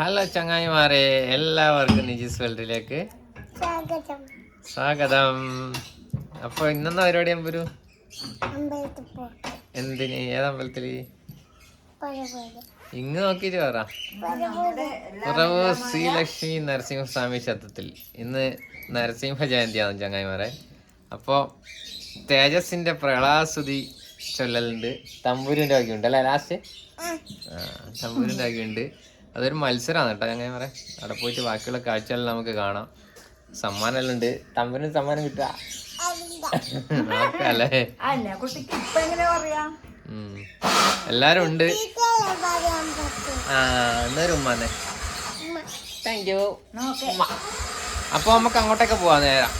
Hello ചങ്ങായിമാരെ, എല്ലാവർക്കും നിജിസ് വേൾഡിലേക്ക് സ്വാഗതം. അപ്പൊ ഇന്നെന്താ പരിപാടി? അമ്പരു എന്തിന്? ഏതമ്പലത്തില്? ഇങ്ങ് നോക്കിട്ട് പറ. കുറവ് ശ്രീലക്ഷ്മി നരസിംഹസ്വാമി ക്ഷേത്രത്തിൽ ഇന്ന് നരസിംഹ ജയന്തിയാണ് ചങ്ങായിമാരെ. അപ്പോ തേജസിന്റെ പ്രളാസുതി ചൊല്ലലുണ്ട്. തമ്പൂരിന്റെ വകയുണ്ട് അല്ലേ ലാസ്റ്റ്? തമ്പൂരിന്റെ വകയുണ്ട്. അതൊരു മത്സരമാണ് കേട്ടോ ചങ്ങായിമാരെ. അവിടെ പോയിട്ട് ബാക്കിയുള്ള കാഴ്ചകളെല്ലാം നമുക്ക് കാണാം. സമ്മാനെല്ലാം ഉണ്ട്. തമ്പൂരിന് സമ്മാനം കിട്ടുക നോക്കല്ലേ? എല്ലാരും ഉണ്ട്. എന്നൊരു ഉമ്മാനെ താങ്ക് യു. അപ്പൊ നമുക്ക് അങ്ങോട്ടേക്ക് പോവാ നേരം.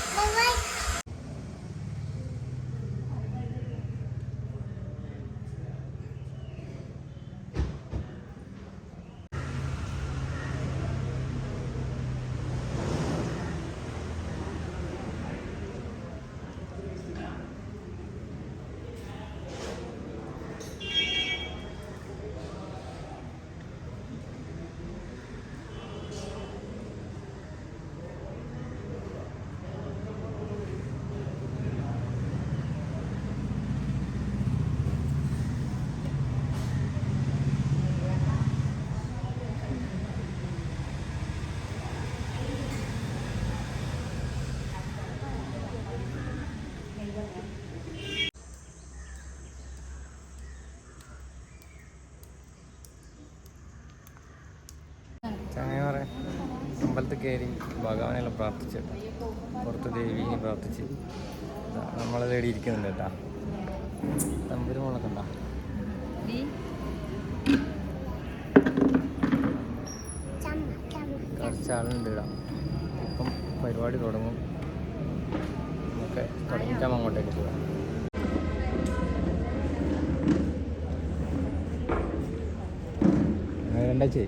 ചങ്ങായിമാരെ, അമ്പലത്തിൽ കയറി ഭഗവാനെല്ലാം പ്രാർത്ഥിച്ചിട്ട് പുറത്ത് ദേവീനെ പ്രാർത്ഥിച്ച് നമ്മളെ തേടി ഇരിക്കുന്നുണ്ട് കേട്ടാ. തമ്പുരു മോളൊക്കെ ഉണ്ടാ. കുറച്ചാളുണ്ട് ഇടാം. ഇപ്പം പരിപാടി തുടങ്ങും. നമുക്ക് തുടങ്ങിയിട്ടാകുമ്പോൾ അങ്ങോട്ടേക്ക് പോകാം. രണ്ടാഴ്ച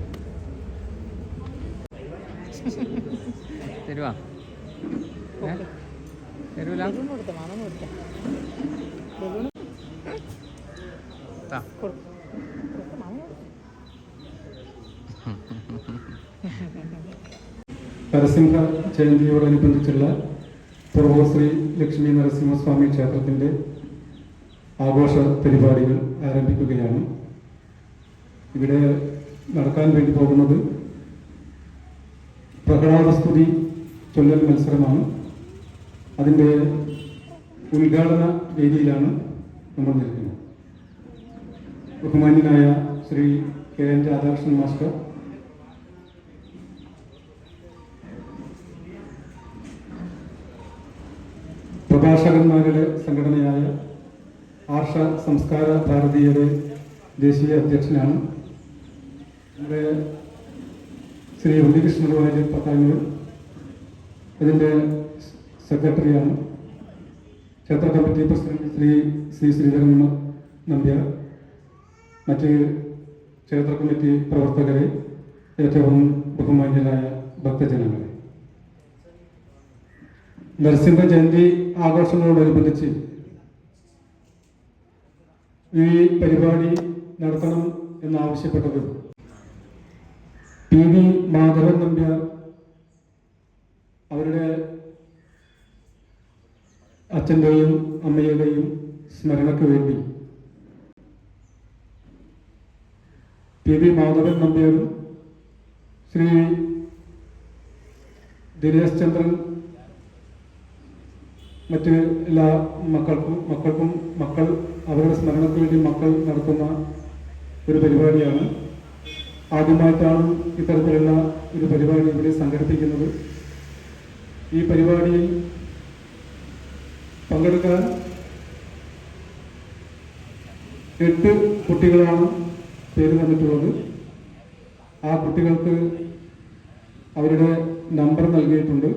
തരുവാ? തരൂല? നരസിംഹ ജയന്തിയോടനുബന്ധിച്ചുള്ള പൂർവ്വ ശ്രീ ലക്ഷ്മി നരസിംഹസ്വാമി ക്ഷേത്രത്തിൻ്റെ ആഘോഷ പരിപാടികൾ ആരംഭിക്കുകയാണ്. ഇവിടെ നടക്കാൻ വേണ്ടി പോകുന്നത് പ്രഹ്ലാദസ്തുതി ചൊല്ലൽ മത്സരമാണ്. അതിൻ്റെ ഉദ്ഘാടന വേദിയിലാണ് നമ്മൾ നിൽക്കുന്നത്. ബഹുമാന്യനായ ശ്രീ KN രാധാകൃഷ്ണൻ മാസ്റ്റർ, പ്രഭാഷകന്മാരുടെ സംഘടനയായ ആർഷ സംസ്കാര ഭാരതീയരുടെ ദേശീയ അധ്യക്ഷനാണ്. നമ്മുടെ ശ്രീ ഉണ്ണികൃഷ്ണൻ വാര്യർ പത്താനൂർ ഇതിൻ്റെ സെക്രട്ടറിയാണ്. ക്ഷേത്ര കമ്മിറ്റി പ്രസിഡന്റ് ശ്രീ ശ്രീധരൻ നമ്പ്യാർ, മറ്റ് ക്ഷേത്ര കമ്മിറ്റി പ്രവർത്തകരെ, ഏറ്റവും ബഹുമാന്യരായ ഭക്തജനങ്ങളെ, നരസിംഹ ജയന്തി ആഘോഷങ്ങളോടനുബന്ധിച്ച് ഈ പരിപാടി നടത്തണം എന്നാവശ്യപ്പെട്ടത് PV മാധവൻ നമ്പ്യാർ അവരുടെ അച്ഛൻ്റെയും അമ്മയുടെയും സ്മരണയ്ക്ക് വേണ്ടി PV മാധവൻ നമ്പ്യാരും ശ്രീ ദിനേശ് ചന്ദ്രൻ മറ്റ് എല്ലാ മക്കൾക്കും മക്കൾ അവരുടെ സ്മരണയ്ക്ക് വേണ്ടി മക്കൾ നടത്തുന്ന ഒരു പരിപാടിയാണ്. ആദ്യമായിട്ടാണ് ഇത്തരത്തിലുള്ള ഒരു പരിപാടി ഇവിടെ സംഘടിപ്പിക്കുന്നത്. ഈ പരിപാടിയിൽ പങ്കെടുക്കാൻ 8 കുട്ടികളാണ് പേര് തന്നിട്ടുള്ളത്. ആ കുട്ടികൾക്ക് അവരുടെ നമ്പർ നൽകിയിട്ടുണ്ട്.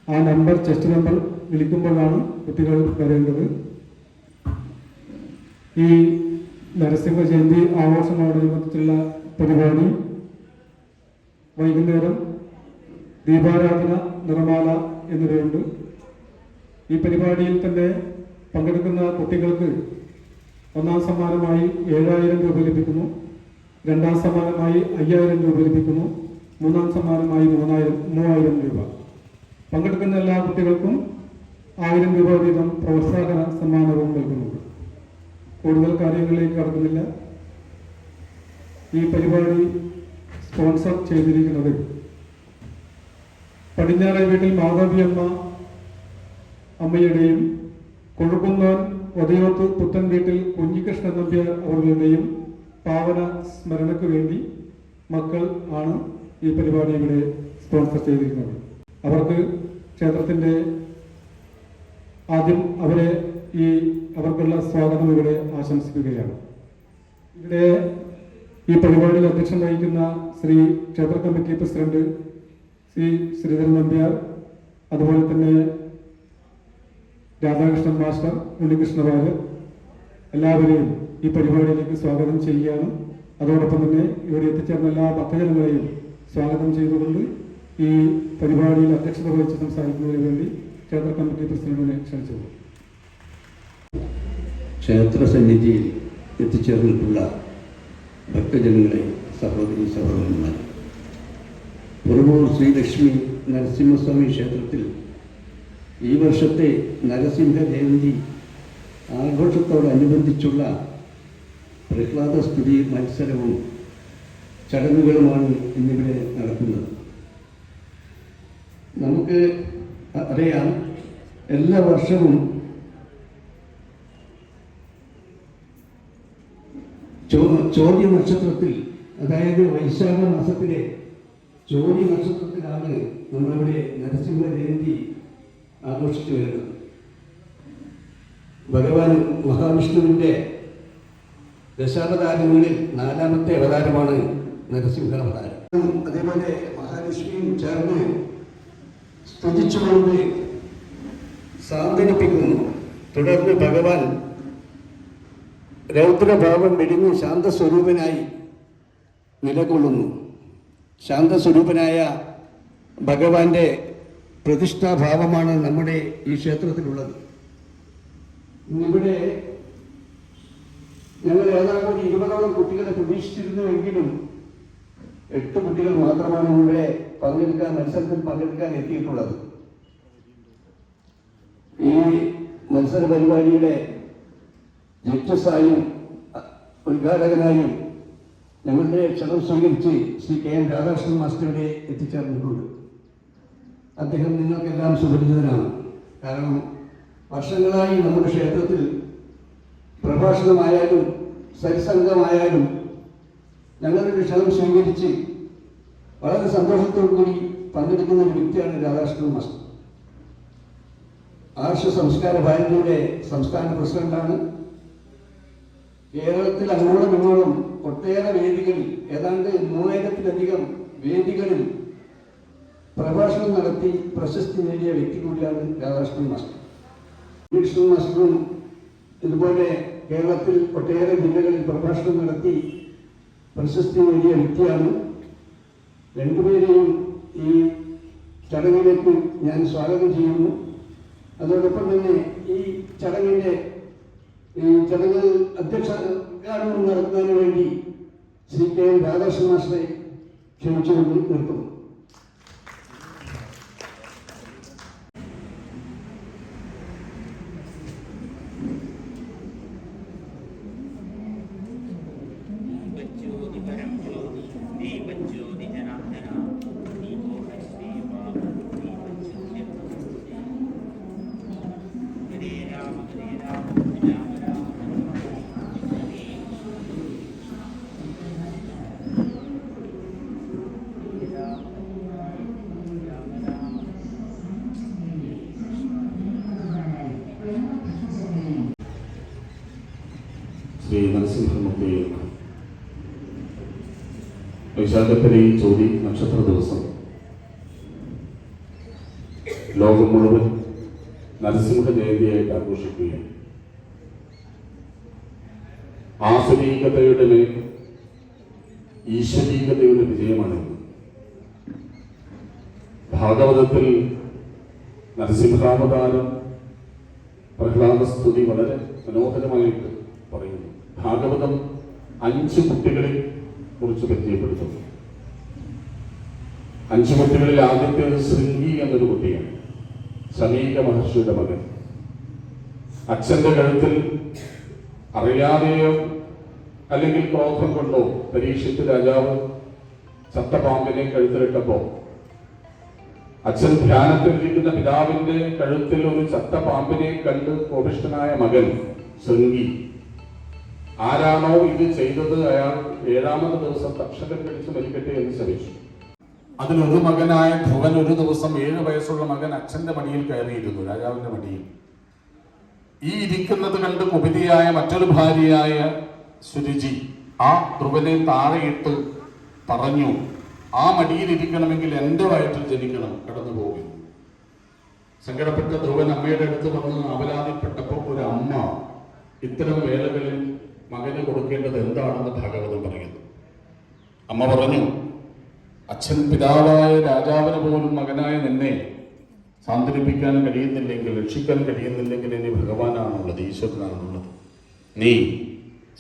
ആ നമ്പർ, ചെസ്റ്റ് നമ്പർ വിളിക്കുമ്പോഴാണ് കുട്ടികൾ വരേണ്ടത്. ഈ നരസിംഹ ജയന്തി ആഘോഷങ്ങളോടനുബന്ധിച്ചുള്ള പരിപാടി വൈകുന്നേരം ദീപാരാധന, നിറമാല എന്നിവയുണ്ട്. ഈ പരിപാടിയിൽ തന്നെ പങ്കെടുക്കുന്ന കുട്ടികൾക്ക് ഒന്നാം സമ്മാനമായി 7000 രൂപ ലഭിക്കുന്നു. രണ്ടാം സമ്മാനമായി 5000 രൂപ ലഭിക്കുന്നു. മൂന്നാം സമ്മാനമായി 3000 രൂപ. പങ്കെടുക്കുന്ന എല്ലാ കുട്ടികൾക്കും 1000 രൂപ വീതം പ്രോത്സാഹന സമ്മാനവും നൽകുന്നുണ്ട്. കൂടുതൽ കാര്യങ്ങളിലേക്ക് കടക്കുന്നില്ല. ഈ പരിപാടി സ്പോൺസർ ചെയ്തിരിക്കുന്നത് പടിഞ്ഞാറേ വീട്ടിൽ മാധവിയമ്മ അമ്മയുടെയും കൊഴുക്കുന്നോൻ ഒതയോത്ത് പുത്തൻ വീട്ടിൽ കുഞ്ഞികൃഷ്ണൻ നമ്പ്യാർ അവരുടെയും പാവന സ്മരണയ്ക്ക് വേണ്ടി മക്കൾ ആണ് ഈ പരിപാടി ഇവിടെ സ്പോൺസർ ചെയ്തിരിക്കുന്നത്. അവർക്ക് ക്ഷേത്രത്തിൻ്റെ ആദ്യം അവർക്കുള്ള സ്വാഗതം ഇവിടെ ആശംസിക്കുകയാണ്. ഇവിടെ ഈ പരിപാടിയിൽ അധ്യക്ഷം വഹിക്കുന്ന ശ്രീ ക്ഷേത്ര കമ്മിറ്റി പ്രസിഡന്റ് ശ്രീ ശ്രീധരൻ നമ്പ്യാർ, അതുപോലെ തന്നെ രാധാകൃഷ്ണൻ മാസ്റ്റർ, ഉണ്ണികൃഷ്ണരാജ്, എല്ലാവരെയും ഈ പരിപാടിയിലേക്ക് സ്വാഗതം ചെയ്യുകയാണ്. അതോടൊപ്പം തന്നെ ഇവിടെ എത്തിച്ചേർന്ന എല്ലാ ഭക്തജനങ്ങളെയും സ്വാഗതം ചെയ്തുകൊണ്ട് ഈ പരിപാടിയിൽ അധ്യക്ഷത വഹിച്ച് സംസാരിക്കുന്നതിന് വേണ്ടി ക്ഷേത്ര കമ്മിറ്റി പ്രസിഡന്റിനെ ക്ഷണിച്ചു. ക്ഷേത്ര സന്നിധിയിൽ എത്തിച്ചേർന്നിട്ടുള്ള ഭക്തജനങ്ങളെ, സഹോദരി സഹോദരന്മാർ, പുറമൂർ ശ്രീലക്ഷ്മി നരസിംഹസ്വാമി ക്ഷേത്രത്തിൽ ഈ വർഷത്തെ നരസിംഹ ജയന്തി ആഘോഷത്തോടനുബന്ധിച്ചുള്ള പ്രഹ്ലാദസ്തുതി മത്സരവും ചടങ്ങുകളുമാണ് ഇന്നിവിടെ നടക്കുന്നത്. നമുക്ക് അറിയാം, എല്ലാ വർഷവും ചോദ്യ നക്ഷത്രത്തിൽ, അതായത് വൈശാഖ മാസത്തിലെ ചോദ്യ നക്ഷത്രത്തിലാണ് നമ്മളിവിടെ നരസിംഹ ജയന്തി ആഘോഷിച്ചു വരുന്നത്. ഭഗവാൻ മഹാവിഷ്ണുവിൻ്റെ ദശാവതാരങ്ങളിൽ 4ാമത്തെ അവതാരമാണ് നരസിംഹാവതാരം. അതേപോലെ മഹാലക്ഷ്മിയും ചേർന്ന് സ്തുതിച്ചുകൊണ്ട് സാന്ത്വനിപ്പിക്കുന്നു. തുടർന്ന് ഭഗവാൻ രൗദ്രഭാവം വെടിഞ്ഞ് ശാന്തസ്വരൂപനായി നിലകൊള്ളുന്നു. ശാന്തസ്വരൂപനായ ഭഗവാന്റെ പ്രതിഷ്ഠാഭാവമാണ് നമ്മുടെ ഈ ക്ഷേത്രത്തിലുള്ളത്. ഇവിടെ ഞങ്ങൾ ഏതാണ്ട് 20ഓളം കുട്ടികളെ പ്രതീക്ഷിച്ചിരുന്നുവെങ്കിലും 8 കുട്ടികൾ മാത്രമാണ് ഇവിടെ മത്സരത്തിൽ പങ്കെടുക്കാൻ എത്തിയിട്ടുള്ളത്. ഈ മത്സര പരിപാടിയുടെ ജഡ്ജസായും ഉദ്ഘാടകനായും ഞങ്ങളുടെ ക്ഷണം സ്വീകരിച്ച് ശ്രീ KN രാധാകൃഷ്ണൻ മാസ്റ്ററുടെ എത്തിച്ചേർന്നിട്ടുണ്ട്. അദ്ദേഹം നിങ്ങൾക്കെല്ലാം സുപരിചിതനാണ്. കാരണം വർഷങ്ങളായി നമ്മുടെ ക്ഷേത്രത്തിൽ പ്രഭാഷണമായാലും സത്സംഗമായാലും ഞങ്ങളുടെ ക്ഷണം സ്വീകരിച്ച് വളരെ സന്തോഷത്തോടു കൂടി പങ്കെടുക്കുന്ന ഒരു വ്യക്തിയാണ് രാധാകൃഷ്ണൻ മാസ്റ്റർ. ആർഷ സംസ്കാര ഭാരതിയുടെ സംസ്ഥാന പ്രസിഡന്റാണ്. കേരളത്തിൽ അങ്ങോളം ഇങ്ങോളം ഒട്ടേറെ വേദികളിൽ, ഏതാണ്ട് 3000-ലധികം വേദികളിൽ പ്രഭാഷണം നടത്തി പ്രശസ്തി നേടിയ വ്യക്തി കൂടിയാണ് രാധാകൃഷ്ണൻ മാസ്റ്റർ. കൃഷ്ണൻ മാസ്റ്ററും ഇതുപോലെ കേരളത്തിൽ ഒട്ടേറെ ജില്ലകളിൽ പ്രഭാഷണം നടത്തി പ്രശസ്തി നേടിയ വ്യക്തിയാണ്. രണ്ടുപേരെയും ഈ ചടങ്ങിലേക്ക് ഞാൻ സ്വാഗതം ചെയ്യുന്നു. അതോടൊപ്പം തന്നെ ഈ ചടങ്ങ് അധ്യക്ഷകാരം നടത്തുന്നതിന് വേണ്ടി ശ്രീ KN രാധാകൃഷ്ണൻ മാസ്റ്ററെ ക്ഷണിച്ചുകൊണ്ട് നിർത്തുന്നു. ശ്രീ നരസിംഹമൂർത്തി വൈശാഖത്തിലെ ഈ ചോതി നക്ഷത്ര ദിവസം ലോകം മുഴുവൻ നരസിംഹ ജയന്തിയായിട്ട് ആഘോഷിക്കുകയാണ്. ആസുരീകതയുടെ മേൽ ഈശ്വരീകതയുടെ വിജയമാണിത്. ഭാഗവതത്തിൽ നരസിംഹാവതാരം പ്രഹ്ലാദസ്തുതി വളരെ മനോഹരമായിട്ട് പറയുന്നു. ഭാഗവതം 5 കുട്ടികളിൽ കുറിച്ച് പരിചയപ്പെടുത്തുന്നു. 5 കുട്ടികളിൽ ആദ്യത്തേത് ശൃംഗി എന്നൊരു കുട്ടിയാണ്. ശമീക മഹർഷിയുടെ മകൻ. അച്ഛന്റെ കഴുത്തിൽ അറിയാതെയോ അല്ലെങ്കിൽ ക്രോധം കൊണ്ടോ പരീക്ഷിത്ത് രാജാവ് ചത്തപാമ്പിനെ കഴുത്തിലിട്ടപ്പോ അച്ഛൻ ധ്യാനത്തിലിരിക്കുന്ന പിതാവിന്റെ കഴുത്തിൽ ഒരു ചത്തപാമ്പിനെ കണ്ട് കോപിഷ്ഠനായ മകൻ ശൃംഗി ആരാണോ ഇത് ചെയ്തത് അയാൾ 7ാമത് ദിവസം തക്ഷകൻ കടിച്ച് മരിക്കട്ടെ എന്ന് ശപിച്ചു. അതിലൊരു മകനായ ധ്രുവൻ ഒരു ദിവസം 7 വയസ്സുള്ള മകൻ അച്ഛന്റെ മടിയിൽ കയറിയിരുന്നു, രാജാവിന്റെ മടിയിൽ. ഈ ഇരിക്കുന്നത് കണ്ട് കുപിതയായ മറ്റൊരു ഭാര്യയായ സുരുചി ആ ധ്രുവനെ താഴെയിട്ട് പറഞ്ഞു, ആ മടിയിൽ ഇരിക്കണമെങ്കിൽ എൻ്റെ വയറ്റിൽ ജനിക്കണം, കടന്നു പോകും. സങ്കടപ്പെട്ട ധ്രുവൻ അമ്മയുടെ അടുത്ത് വന്ന് അപരാധിപ്പെട്ടപ്പോൾ ഒരു അമ്മ ഇത്തരം വേളകളിൽ മകന് കൊടുക്കേണ്ടത് എന്താണെന്ന് ഭാഗവതം പറയുന്നു. അമ്മ പറഞ്ഞു, അച്ഛൻ പിതാവായ രാജാവിന് പോലും മകനായ നിന്നെ സാന്ത്വനിപ്പിക്കാൻ കഴിയുന്നില്ലെങ്കിൽ, രക്ഷിക്കാൻ കഴിയുന്നില്ലെങ്കിൽ ഇനി ഭഗവാനാണുള്ളത്, ഈശ്വരനാണുള്ളത്. നീ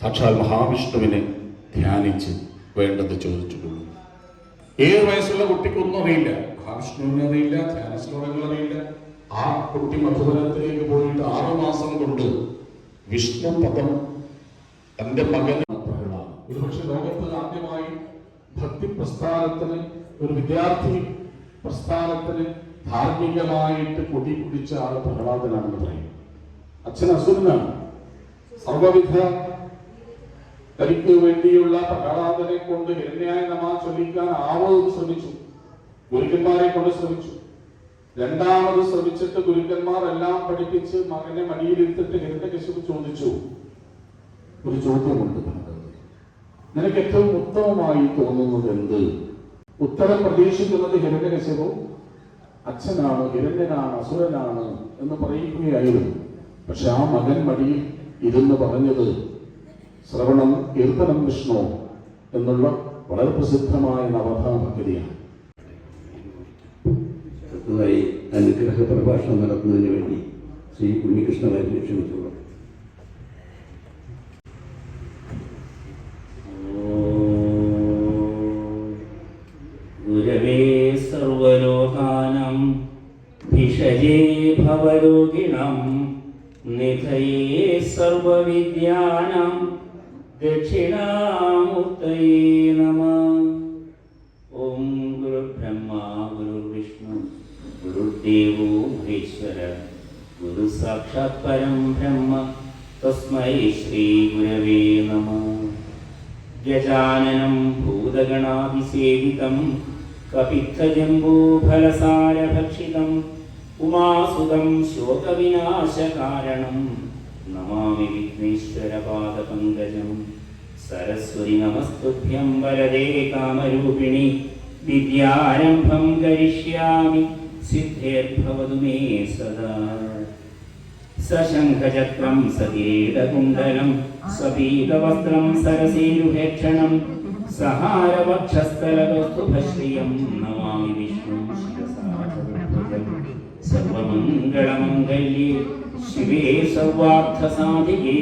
സാക്ഷാൽ മഹാവിഷ്ണുവിനെ ധ്യാനിച്ച് വേണ്ടത് ചോദിച്ചിട്ടുള്ളൂ. 7 വയസ്സുള്ള കുട്ടിക്കൊന്നും അറിയില്ല, മഹാവിഷ്ണുവിനെ അറിയില്ല, ധ്യാന ശ്ലോകങ്ങൾ അറിയില്ല. ആ കുട്ടി മധുബനത്തിലേക്ക് പോയിട്ട് 6 മാസം കൊണ്ട് വിഷ്ണു പദം തന്റെ മകന് ഒരുപക്ഷെ ലോകത്ത് ആദ്യമായി ഭക്തി പ്രസ്ഥാനത്തിന്, ഒരു വിദ്യാർത്ഥി പ്രസ്ഥാനത്തിന് ധാർമ്മികമായിട്ട് കൊടി പിടിച്ച ആള് പ്രഹ്ലാദനാണെന്ന് പറയും. അച്ഛൻ അസുരനാണ്. സർവവിധ തനിക്ക് വേണ്ടിയുള്ള പ്രഹ്ലാദനെ കൊണ്ട് ഹിരണ്യായ നമഃ ചൊല്ലിക്കാൻ ആവതും ശ്രമിച്ചു, ഗുരുക്കന്മാരെ കൊണ്ട് ശ്രമിച്ചു. 2ാമത് ശ്രമിച്ചിട്ട് ഗുരുക്കന്മാർ എല്ലാം പഠിപ്പിച്ച് മകനെ മടിയിലിരുത്തിട്ട് ഹിരണ്യകശിപു ചോദിച്ചു, ഒരു ചോദ്യമുണ്ട്, നിനക്ക് ഏറ്റവും ഉത്തമമായി തോന്നുന്നത് എന്ത്? ഉത്തരം പ്രതീക്ഷിക്കുന്നത് ഹിരണ്യകശിപു അച്ഛനാണ്, ഹിരണ്യനാണ്, അസുരനാണ് എന്ന് പറയുകയായിരുന്നു. പക്ഷെ ആ മകൻ മടിയിൽ ഇരുന്ന് പറഞ്ഞത് ശ്രവണം കീർത്തനം വിഷ്ണു എന്നുള്ള വളരെ പ്രസിദ്ധമായ നവധാ ഭക്തിയാണ്. അടുത്തതായി അനുഗ്രഹ പ്രഭാഷണം നടത്തുന്നതിന് വേണ്ടി ശ്രീ ഉണ്ണികൃഷ്ണവാര്യരെ ക്ഷണിച്ചുകൊള്ളു. ഗുരവേ സർവലോകാനാം ഭിഷജേ ഭവരോഗിണാം നിധയേ സർവവിദ്യാനാം ദക്ഷിണാമൂർത്തയേ നമഃ. ഓം ഗുരുബ്രഹ്മ ഗുരുർവിഷ്ണു ഗുരുദേവോ മഹേശ്വര ഗുരു സാക്ഷാത് പരം ബ്രഹ്മ തസ്മൈ ശ്രീ ഗുരവേ നമഃ. ഗജാനനം ഭൂതഗണാതിസേവിതം കപിത്തജംബൂഫലസാരഭക്ഷിതം ഉമാസുതം ശോകവിനാശകാരണം നമാമി വിഘ്നേശ്വരപാദപങ്കജം. സരസ്വതി നമസ്തുഭ്യം വരദേ കാമരൂപിണി വിദ്യാരംഭം കരിഷ്യാമി സിദ്ധേർഭവതു മേ സദാ. സശംഖചക്രം സകിരീടകുണ്ഡലം സ്വപീതവസ്ത്രം സരസീരുഹേക്ഷണം സഹാരവക്ഷസ്ഥലകൗസ്തുഭശ്രിയം നമാമി വിഷ്ണും ശിരസാഭുജം. സർവമംഗളമംഗല്യേ ശിവേ സർവാർത്ഥസാധികേ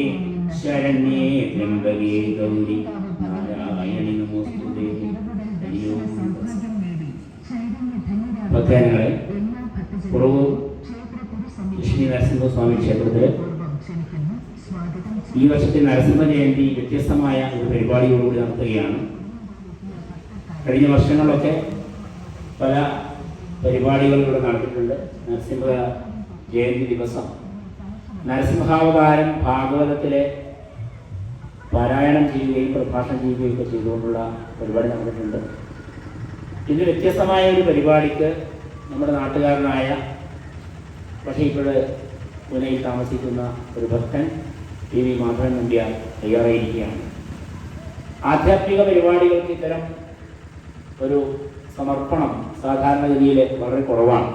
ശരണ്യേ ത്ര്യംബകേ ഗൗരി നാരായണി നമോസ്തുതേ. ഭക്തജനങ്ങളെ, കുറവൂർ ലക്ഷ്മി നരസിംഹസ്വാമി ക്ഷേത്രത്തില് ഈ വർഷത്തെ നരസിംഹ ജയന്തി വ്യത്യസ്തമായ ഒരു പരിപാടിയോടുകൂടി നടത്തുകയാണ്. കഴിഞ്ഞ വർഷങ്ങളിലൊക്കെ പല പരിപാടികൾ ഇവിടെ നടത്തിയിട്ടുണ്ട്. നരസിംഹ ജയന്തി ദിവസം നരസിംഹാവതാരം ഭാഗവതത്തിലെ പാരായണം ചെയ്യുകയും പ്രഭാഷണം ചെയ്യുകയും ഒക്കെ ചെയ്തുകൊണ്ടുള്ള പരിപാടി നടന്നിട്ടുണ്ട്. ഇത് വ്യത്യസ്തമായ ഒരു പരിപാടിക്ക് നമ്മുടെ നാട്ടുകാരനായ, പക്ഷേ ഇപ്പോൾ പൂനെയിൽ താമസിക്കുന്ന ഒരു ഭക്തൻ TV മാധവൻ നമ്പ്യാർ തയ്യാറായിരിക്കുകയാണ്. ആധ്യാത്മിക പരിപാടികൾക്ക് ഇത്തരം ഒരു സമർപ്പണം സാധാരണഗതിയിൽ വളരെ കുറവാണ്.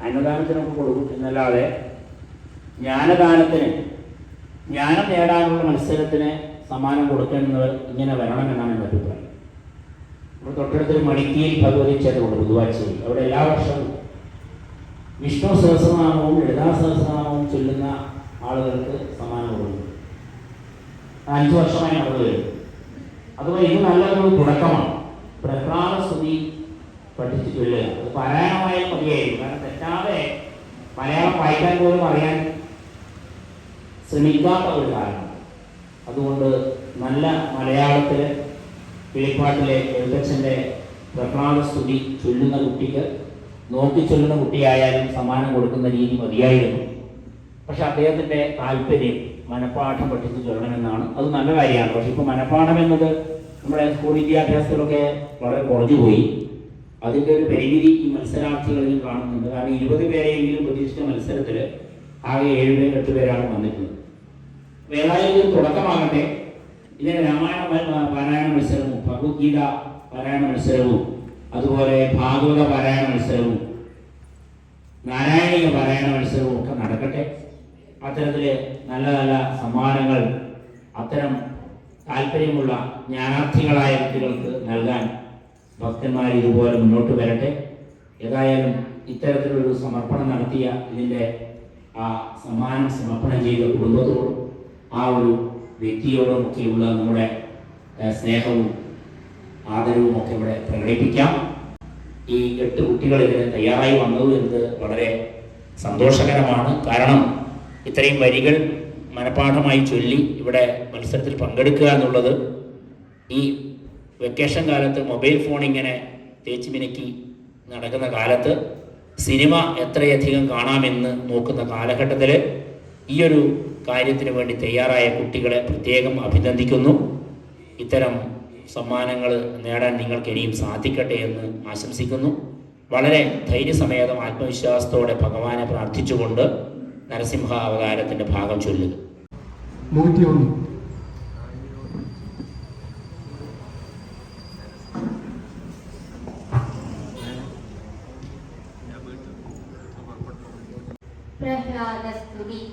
അന്നദാനത്തിനൊക്കെ കൊടുക്കും എന്നല്ലാതെ ജ്ഞാനദാനത്തിന്, ജ്ഞാനം നേടാനുള്ള മത്സരത്തിന് സമ്മാനം കൊടുക്കുന്നവർ ഇങ്ങനെ വരണമെന്നാണ് എൻ്റെ അഭിപ്രായം. നമ്മൾ തൊട്ടടുത്തൊരു മണിക്കീൽ ഭഗവതി ക്ഷേത്രമുണ്ട് പുതുവാഴ്ചയിൽ. അവിടെ എല്ലാ വർഷവും വിഷ്ണു സഹസ്രനാമവും ലളിതാ സഹസ്രനാമവും ചൊല്ലുന്ന ആളുകൾക്ക് സമ്മാനം കൊടുക്കുന്നു. 5 വർഷമായി നടന്നു വരും. അതുപോലെ ഇത് നല്ലൊരു തുടക്കമാണ്. പ്രഹ്ലാദസ്തുതി പഠിച്ചു ചൊല്ലുക, അത് പാരായണമായാലും മതിയായിരിക്കും. കാരണം തെറ്റാതെ മലയാളം വായിക്കാൻ പോലും അറിയാൻ ശ്രമിക്കാത്ത ഒരു കാലമാണ്. അതുകൊണ്ട് നല്ല മലയാളത്തിൽ കിളിപ്പാട്ടിലെ എഴുത്തച്ഛൻ്റെ പ്രഹ്ലാദസ്തുതി ചൊല്ലുന്ന കുട്ടിക്ക്, നോക്കി ചൊല്ലുന്ന കുട്ടിയായാലും സമ്മാനം കൊടുക്കുന്ന രീതി മതിയായിരുന്നു. പക്ഷെ അദ്ദേഹത്തിൻ്റെ താല്പര്യം മനഃപ്പാഠം പഠിച്ച് ചൊല്ലണമെന്നാണ്. അത് നല്ല കാര്യമാണ്. പക്ഷെ ഇപ്പോൾ മനഃപ്പാഠം എന്നത് നമ്മുടെ സ്കൂൾ വിദ്യാഭ്യാസത്തിലൊക്കെ വളരെ കുറഞ്ഞു പോയി. അതിൻ്റെ ഒരു പരിമിതി ഈ മത്സരാർത്ഥികളിൽ കാണുന്നുണ്ട്. കാരണം 20 പേരെയെങ്കിലും പ്രതീക്ഷിച്ച മത്സരത്തിൽ ആകെ 7 പേര് 8 പേരാണ് വന്നിട്ടുള്ളത്. ഏതായാലും തുടക്കമാകട്ടെ. ഇതിന് രാമായണ പാരായണ മത്സരവും ഭഗവത്ഗീത പാരായണ മത്സരവും അതുപോലെ ഭാഗവത പാരായണ മത്സരവും നാരായണീയ പാരായണ മത്സരവും ഒക്കെ നടക്കട്ടെ. അത്തരത്തിൽ നല്ല നല്ല സമ്മാനങ്ങൾ അത്തരം താല്പര്യമുള്ള ജ്ഞാനാർത്ഥികളായ കുട്ടികൾക്ക് നൽകാൻ ഭക്തന്മാർ ഇതുപോലെ മുന്നോട്ട് വരട്ടെ. ഏതായാലും ഇത്തരത്തിലൊരു സമർപ്പണം നടത്തിയ ഇതിൻ്റെ ആ സമ്മാനം സമർപ്പണം ചെയ്ത കുടുംബത്തോടും ആ ഒരു വ്യക്തിയോടും ഒക്കെയുള്ള നമ്മുടെ സ്നേഹവും ആദരവും ഒക്കെ ഇവിടെ പ്രകടിപ്പിക്കാം. ഈ 8 കുട്ടികൾ ഇതിന് തയ്യാറായി വന്നത് എന്നത് വളരെ സന്തോഷകരമാണ്. കാരണം ഇത്രയും വരികൾ മനഃപ്പാഠമായി ചൊല്ലി ഇവിടെ മത്സരത്തിൽ പങ്കെടുക്കുക എന്നുള്ളത് ഈ വെക്കേഷൻ കാലത്ത് മൊബൈൽ ഫോൺ ഇങ്ങനെ തേച്ച് മിനുക്കി നടക്കുന്ന കാലത്ത് സിനിമ എത്രയധികം കാണാമെന്ന് നോക്കുന്ന കാലഘട്ടത്തിൽ ഈ ഒരു കാര്യത്തിന് വേണ്ടി തയ്യാറായ കുട്ടികളെ പ്രത്യേകം അഭിനന്ദിക്കുന്നു. ഇത്തരം സമ്മാനങ്ങൾ നേടാൻ നിങ്ങൾക്ക് ഇനിയും സാധിക്കട്ടെ എന്ന് ആശംസിക്കുന്നു. വളരെ ധൈര്യസമേതം ആത്മവിശ്വാസത്തോടെ ഭഗവാനെ പ്രാർത്ഥിച്ചുകൊണ്ട് നരസിംഹ അവതാരത്തിൻ്റെ ഭാഗം ചൊല്ലുക. 101 പ്രഹ്ലാദസ്തുതി.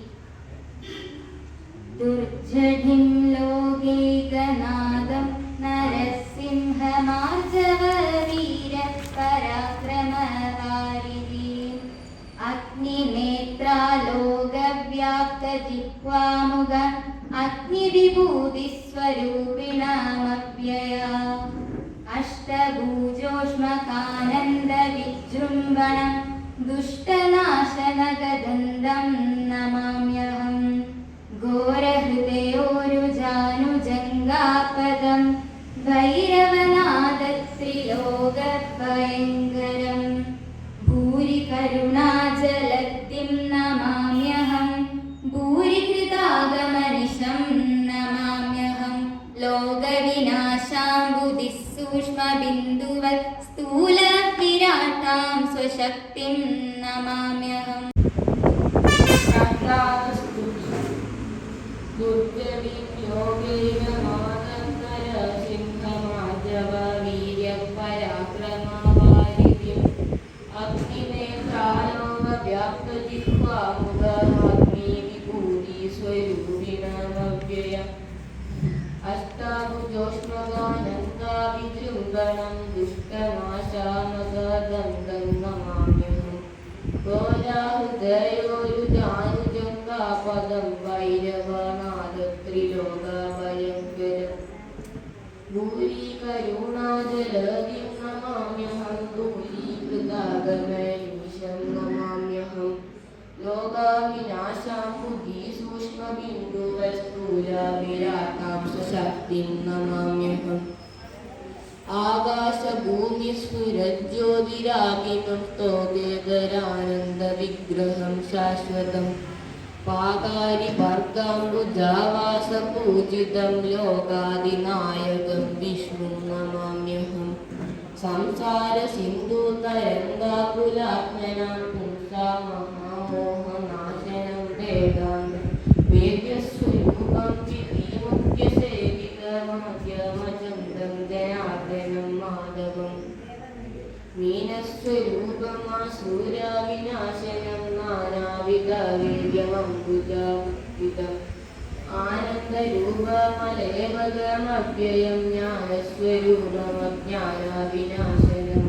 ദുർജഠിം ലോകൈകനാഥം നരസിംഹമാർജവീര പരാക്രമകാരിണീം അഗ്നിനേത്രാലോകവ്യാപ്തജിഹ്വാമുഖ അഗ്നിവിഭൂതിസ്വരൂപിണമവ്യയാ അഷ്ടഭുജോഷ്മകാനന്ദവിജൃംഭണം ദുഷ്ടനാശനഗദന്തം നമാമ്യഹം ഘോരഹൃദയോരുജാനുജംഗാപദം ഭൈരവനാദത്രിലോകഭയങ്കരം ഭൂരി കരുണാജലത്തിം നമാമ്യഹം ഭൂരികൃതാഗമനിശം നമാമ്യഹം ലോകവിനാശാംബുധിസൂക്ഷ്മബിന്ദുവൽ സ്ഥൂല വിരാട്ടാം സ്വശക്തിം നമാമ്യഹം. ദുർജടിം യോഗൈകനാഥം നരസിംഹമാർജവീര്യപരാക്രമവാരിധിം അഗ്നിനേത്രാലോകവ്യാപ്തജിഹ്വാമുഖാഗ്നിവിഭൂതിസ്വരൂപിണമവ്യയം അഷ്ടാഭുജോഷ്മകാനന്ദവിജൃംഭണം ദുഷ്ടനാശാമകദന്തം നമാമ്യഹം ഘോരാഹൃദയോരുജാനുജംഗാപദം ഭൈരവനാദത്രിലോകഭയങ്കരം ഭൂരീകരുണാജലധിം നമാമ്യഹം ഭൂരീകൃതാഗമനീശം നമാമ്യഹം ലോകാവിനാശാം ബുദ്ധിസൂക്ഷ്മബിന്ദുവസ്ഥൂലവിരാട്ടാം സ്വശക്തിം നമാമ്യഹം ആകാശഭൂമിസ്ഫുരജ്യോതിരാകിമം സ്തോകേതരാനന്ദവിഗ്രഹം ശാശ്വതം പാകാരിവർഗാംബുജാവാസപൂജിതം ലോകാദിനായകം വിഷ്ണും നമാമ്യഹം സംസാരസിന്ധുതരംഗാകുലാത്മനാം പുംസാമഹാമോഹനാശനം വേദാന്തം വേദ്യസ്വരൂപം വിധിമുഖ്യസേവിതമദ്യമചന്ദ്രം ജനാർദ്ദനം മാധവം മീനസ്വരൂപം ആസൂരവിനാശനം നാനാവിധവീര്യമംബുജാവിതം ആനന്ദരൂപമലേവകമവ്യയം ജ്ഞാനസ്വരൂപമജ്ഞാനവിനാശനം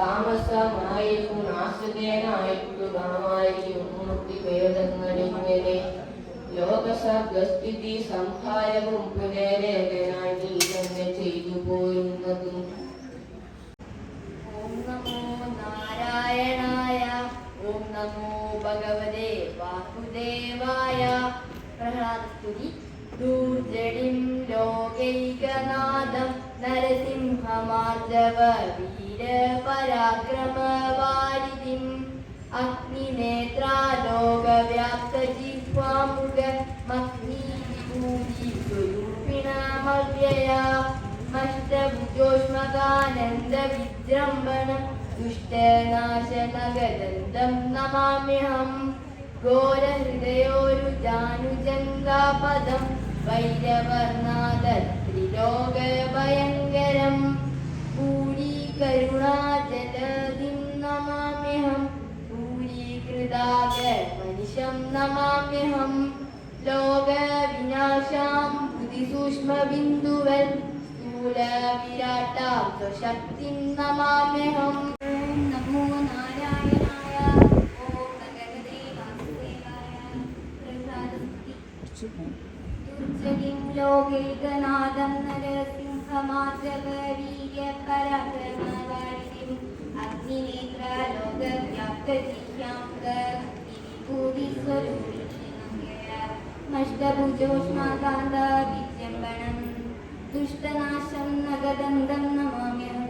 താമസമായിട്ടു നാശകേനായിട്ടു കാമാരിയും മുക്തിഭേദങ്ങളിങ്ങനെ ലോകസർഗസ്ഥിതി സംഹാരവും പുനരേകനായി നീ തന്നെ ചെയ്തു പോരുന്നതും. ഓം നമോ നാരായണായ. ഓം നമോ ഭഗവതേ വാസുദേവായ. പ്രഹ്ലാദസ്തുതി. ദൂർജടിം ലോകൈകനാഥം നരസിംഹമാർജവ വീരപരാക്രമവാരിധിം അഗ്നിനേത്രാലോകവ്യാപ്തജിഹ്വാമുഖ മഗ്നിഭൂതിസ്വരൂപിണമവ്യയ മഷ്ടഭുജോഷ്മകാനന്ദവിജൃംഭണം ദുഷ്ടനാശനഗദന്തം നമാമ്യഹം. ഘോരഹൃദയോരുജാനുജംഗാപദം വൈരവർണാദത്രിലോകഭയങ്കരം പൂരീകരുണാജലധിം നമാമ്യഹം. പൂരീകൃതാഗമനിശം നമാമ്യഹം. ലോകവിനാശാം ബുദ്ധിസൂക്ഷ്മബിന്ദുവൽ സ്ഥൂലവിരാട്ടാം സ്വശക്തിം നമാമ്യഹം. ഓം നമോ നാരായണായ. ഓം ഭഗവതേ വാസുദേവായ. പ്രഹ്ലാദസ്തുതി. ദുർജലിം ലോകൈകനാഥം നരസിംഹമാർജവ വീര്യപരാക്രമവാരിധിം അഗ്നിനേത്രാലോകവ്യാപ്തജിഹ്വാംഗീഭൂതിസ്വരൂപിണമഷ്ടഭുജോഷ്മാകാന്തവിജൃംഭണം ദുഷ്ടനാശം നഗദന്തം നമാമ്യഹം.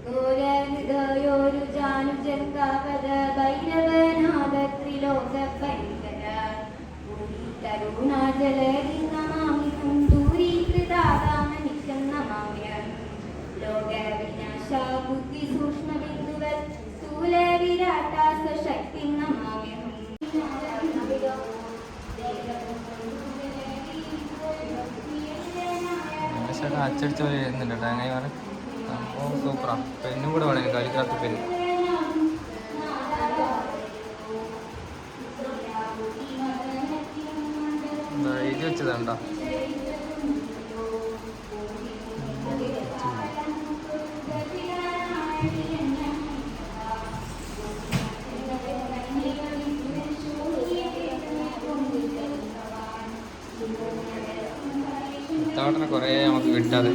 ഘോരഹൃദയോരുജാനുജംഗാപദ ഭൈരവനാദത്രിലോകഭയങ്കര തരുണാജലധിം നമാമ്യഹം. ദൂരീകൃതാകാമനിശം നമാമ്യഹം. ലോകവിനാശാ ബുദ്ധിസൂക്ഷ്മബിന്ദുവൽ സ്ഥൂലവിരാട്ടാ സ്വശക്തിം നമാമ്യഹം. അച്ചടിച്ച പോലെ എഴുതുന്നുണ്ട് കേട്ടോ ചങ്ങായിമാരെ. സംഭവം സൂപ്പറാ. പെന്നും കൂടെ വേണമെങ്കിൽ കാലിഗ്രാഫി പെന്ന്. എഴുതി വെച്ചതാണ്ടോ. ഇത്തവണ കുറേ നമുക്ക് കിട്ടാതെ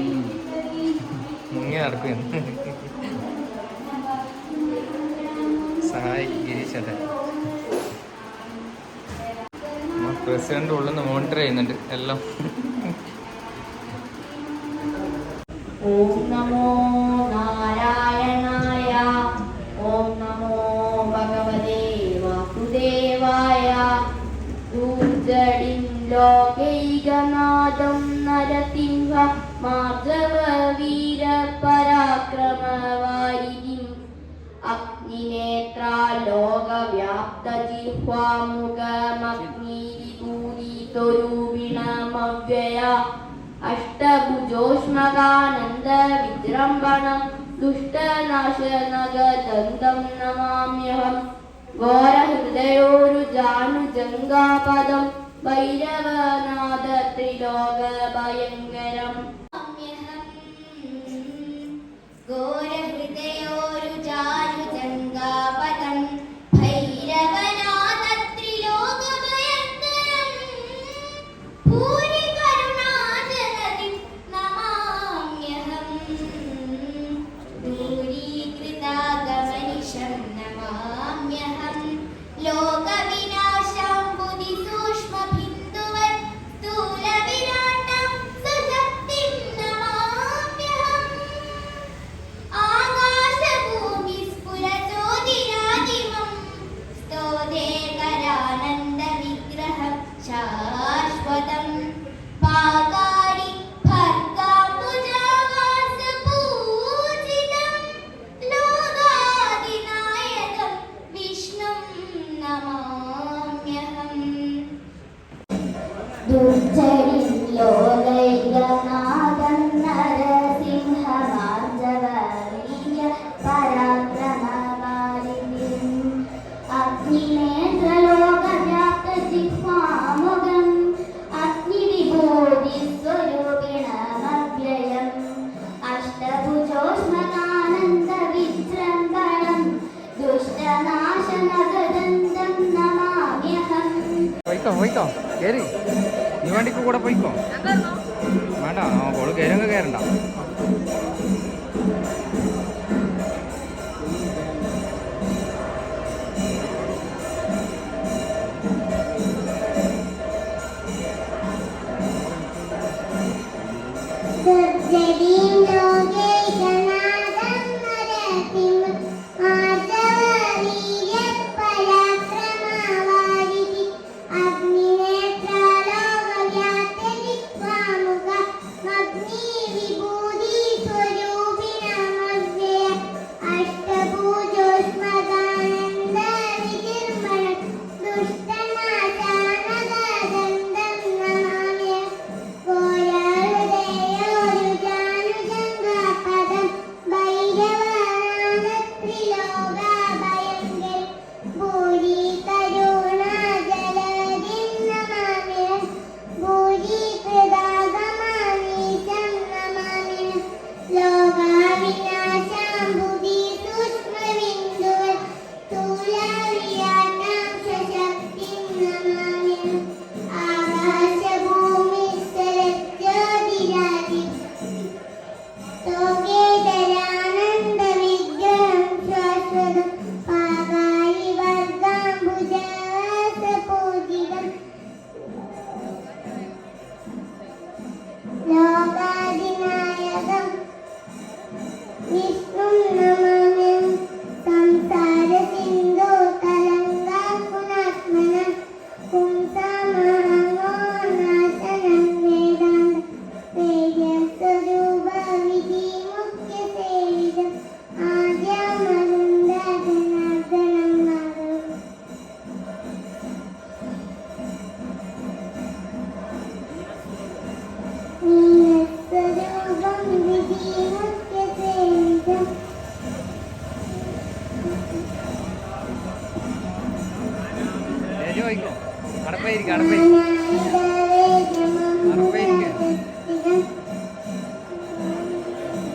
മുങ്ങി നടക്കുന്നു. സഹായി ഗിരീശന്റെ പ്രസിഡന്റ് ഉള്ളിൽ നിന്ന് മോണിറ്റർ ചെയ്യുന്നുണ്ട് എല്ലാം. ഓം നമോ നാരായണായ. ഓം നമോ ഭഗവതേ വാസുദേവായ. ദൂർജടിം ലോകൈകനാഥം നരസിംഹ മാർജവ വീരപരാക്രമവാരിധിം അഗ്നിനേത്രാലോകവ്യാപ്തജിഹ്വാമുഖമഗ്നിഭൂതിസ്വരൂപിണമവ്യയ അഷ്ടഭുജോഷ്മകാനന്ദവിജൃംഭണം ദുഷ്ടനാശനഗദന്തം നമാമ്യഹം. ഘോരഹൃദയോരുജാനുജംഗാപദം ഭൈരവനാദത്രിലോകഭയങ്കരം. ഘോരഹൃദയോരുജാനുജംഗാപദം ഭൈരവനാദത്രിലോകഭയങ്കരം ഭൂരികരുണാജലധിം നമാമ്യഹം. ദൂരീകൃതാഗമനിശം നമാമ്യഹം. ലോകവിനാശാം ബുദ്ധിസൂക്ഷ്മബിന്ദുവൽ സ്ഥൂലവിരാട്ടാം സ്വശക്തിം പോയിക്കോ കയറി ഈ വണ്ടിക്ക് കൂടെ പോയിക്കോ. വേണ്ട ഓള് കയറങ്ങ് കയറണ്ട.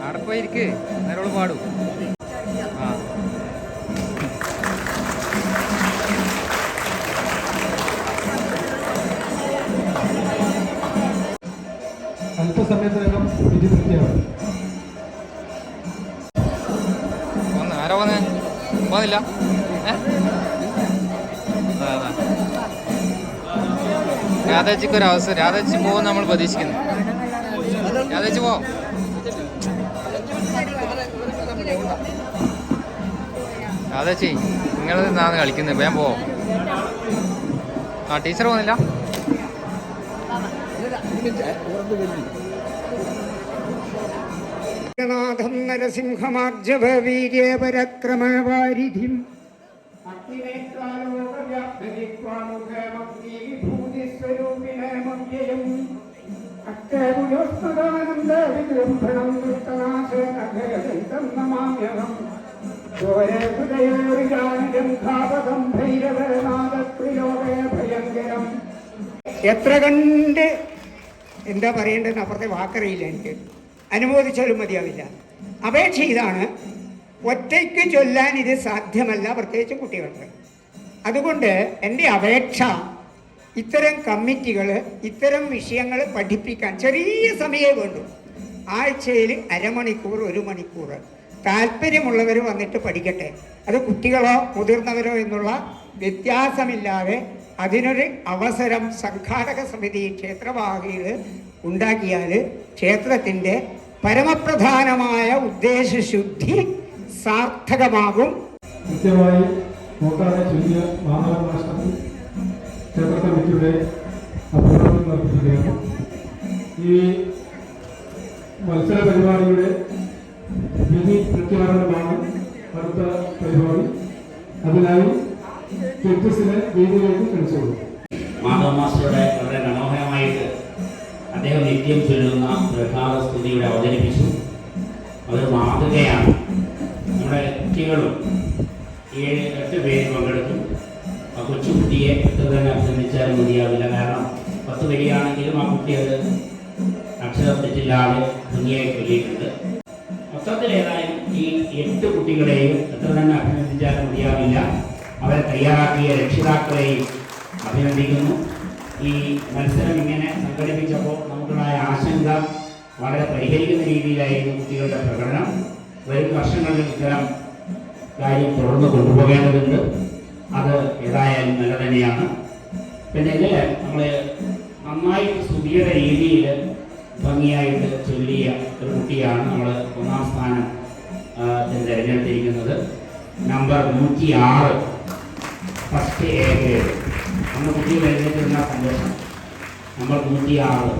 അടപ്പായിരിക്ക് നേരോള് പാടും. ആ അല്പസമയത്തിനകം വിധി പൂർത്തിയാകും. ആരോ വന്നേ പോന്നില്ല. രാധാജിക്ക് ഒരു അവസരം. രാധാജി പോകും നമ്മൾ പ്രതീക്ഷിക്കുന്നു. രാധാജി പോ. രാധാജി നിങ്ങൾ നിന്നാണ് കളിക്കുന്നത്. വേഗം പോവോ. ആ ടീച്ചർ പോകുന്നില്ല. നാഥം നരസിംഹമാർജവീര്യപരക്രമവാരിധിം എത്ര കണ്ട് എന്താ പറയേണ്ടതെന്ന് അപ്പുറത്തെ വാക്കറിയില്ല. എനിക്ക് അനുമോദിച്ചാലും മതിയാവില്ല. അപേക്ഷ ഇതാണ്, ഒറ്റയ്ക്ക് ചൊല്ലാൻ ഇത് സാധ്യമല്ല, പ്രത്യേകിച്ച് കുട്ടികൾക്ക്. അതുകൊണ്ട് എൻ്റെ അപേക്ഷ ഇത്തരം കമ്മിറ്റികൾ ഇത്തരം വിഷയങ്ങൾ പഠിപ്പിക്കാൻ ചെറിയ സമയമേ വേണ്ടൂ. ആഴ്ചയിൽ അരമണിക്കൂർ 1 മണിക്കൂർ താല്പര്യമുള്ളവർ വന്നിട്ട് പഠിക്കട്ടെ. അത് കുട്ടികളോ മുതിർന്നവരോ എന്നുള്ള വ്യത്യാസമില്ലാതെ അതിനൊരു അവസരം സംഘാടക സമിതി ക്ഷേത്രവാഹികൾ ഉണ്ടാക്കിയാൽ ക്ഷേത്രത്തിൻ്റെ പരമപ്രധാനമായ ഉദ്ദേശശുദ്ധി സാർത്ഥകമാകും. കൃത്യമായി നോക്കാതെ ചൊല്ലിയ മാനവനാശത്തിൽ ക്ഷേത്ര കമ്മിറ്റിയുടെ അഭിപ്രായം നടത്തുകയാണ്. ഈ മത്സര പരിപാടിയുടെ വിധി പ്രഖ്യാപനമാണ് അടുത്ത പരിപാടി. അതിനായി ജഡ്ജസിനെ വേദിയിലേക്ക് ക്ഷണിച്ചോളൂ. മാധവ മാസ്റ്ററുടെ വളരെ മനോഹരമായിട്ട് അദ്ദേഹം നിത്യം ചൊല്ലുന്ന പ്രഭാതസ്തുതിയുടെ അവതരിപ്പിച്ചു. അതൊരു മാതൃകയാണ്. നമ്മുടെ കുട്ടികളും 7-8 പേര് പങ്കെടുത്തു. ആ കൊച്ചുകുട്ടിയെ എത്ര തന്നെ അഭിനന്ദിച്ചാൽ മതിയാവില്ല. കാരണം 10 വരിയാണെങ്കിലും ആ കുട്ടി അത് അക്ഷരം തെറ്റില്ലാതെ ഭംഗിയായി ചൊല്ലിയിട്ടുണ്ട്. മൊത്തത്തിൽ ഏതായാലും ഈ 8 കുട്ടികളെയും എത്ര തന്നെ അഭിനന്ദിച്ചാൽ മതിയാവില്ല. അവരെ തയ്യാറാക്കിയ രക്ഷിതാക്കളെയും അഭിനന്ദിക്കുന്നു. ഈ മത്സരം ഇങ്ങനെ സംഘടിപ്പിച്ചപ്പോൾ നമുക്കുണ്ടായ ആശങ്ക വളരെ പരിഹരിക്കുന്ന രീതിയിലായിരുന്നു കുട്ടികളുടെ പ്രകടനം. വരും വർഷങ്ങളിൽ ഇത്തരം കാര്യം തുടർന്ന് കൊണ്ടുപോകേണ്ടതുണ്ട്. അത് ഏതായാലും നല്ല തന്നെയാണ്. പിന്നെ ഇതിൽ നമ്മൾ നന്നായിട്ട് സ്തുതിയുടെ രീതിയിൽ ഭംഗിയായിട്ട് ചൊല്ലിയ ഒരു കുട്ടിയാണ് നമ്മൾ 1ാം സ്ഥാനം തിരഞ്ഞെടുത്തിരിക്കുന്നത്. Number 106 first A grade. നമ്മൾ കുട്ടികൾ എഴുതിയിട്ടുള്ള സന്തോഷം. നമ്പർ 106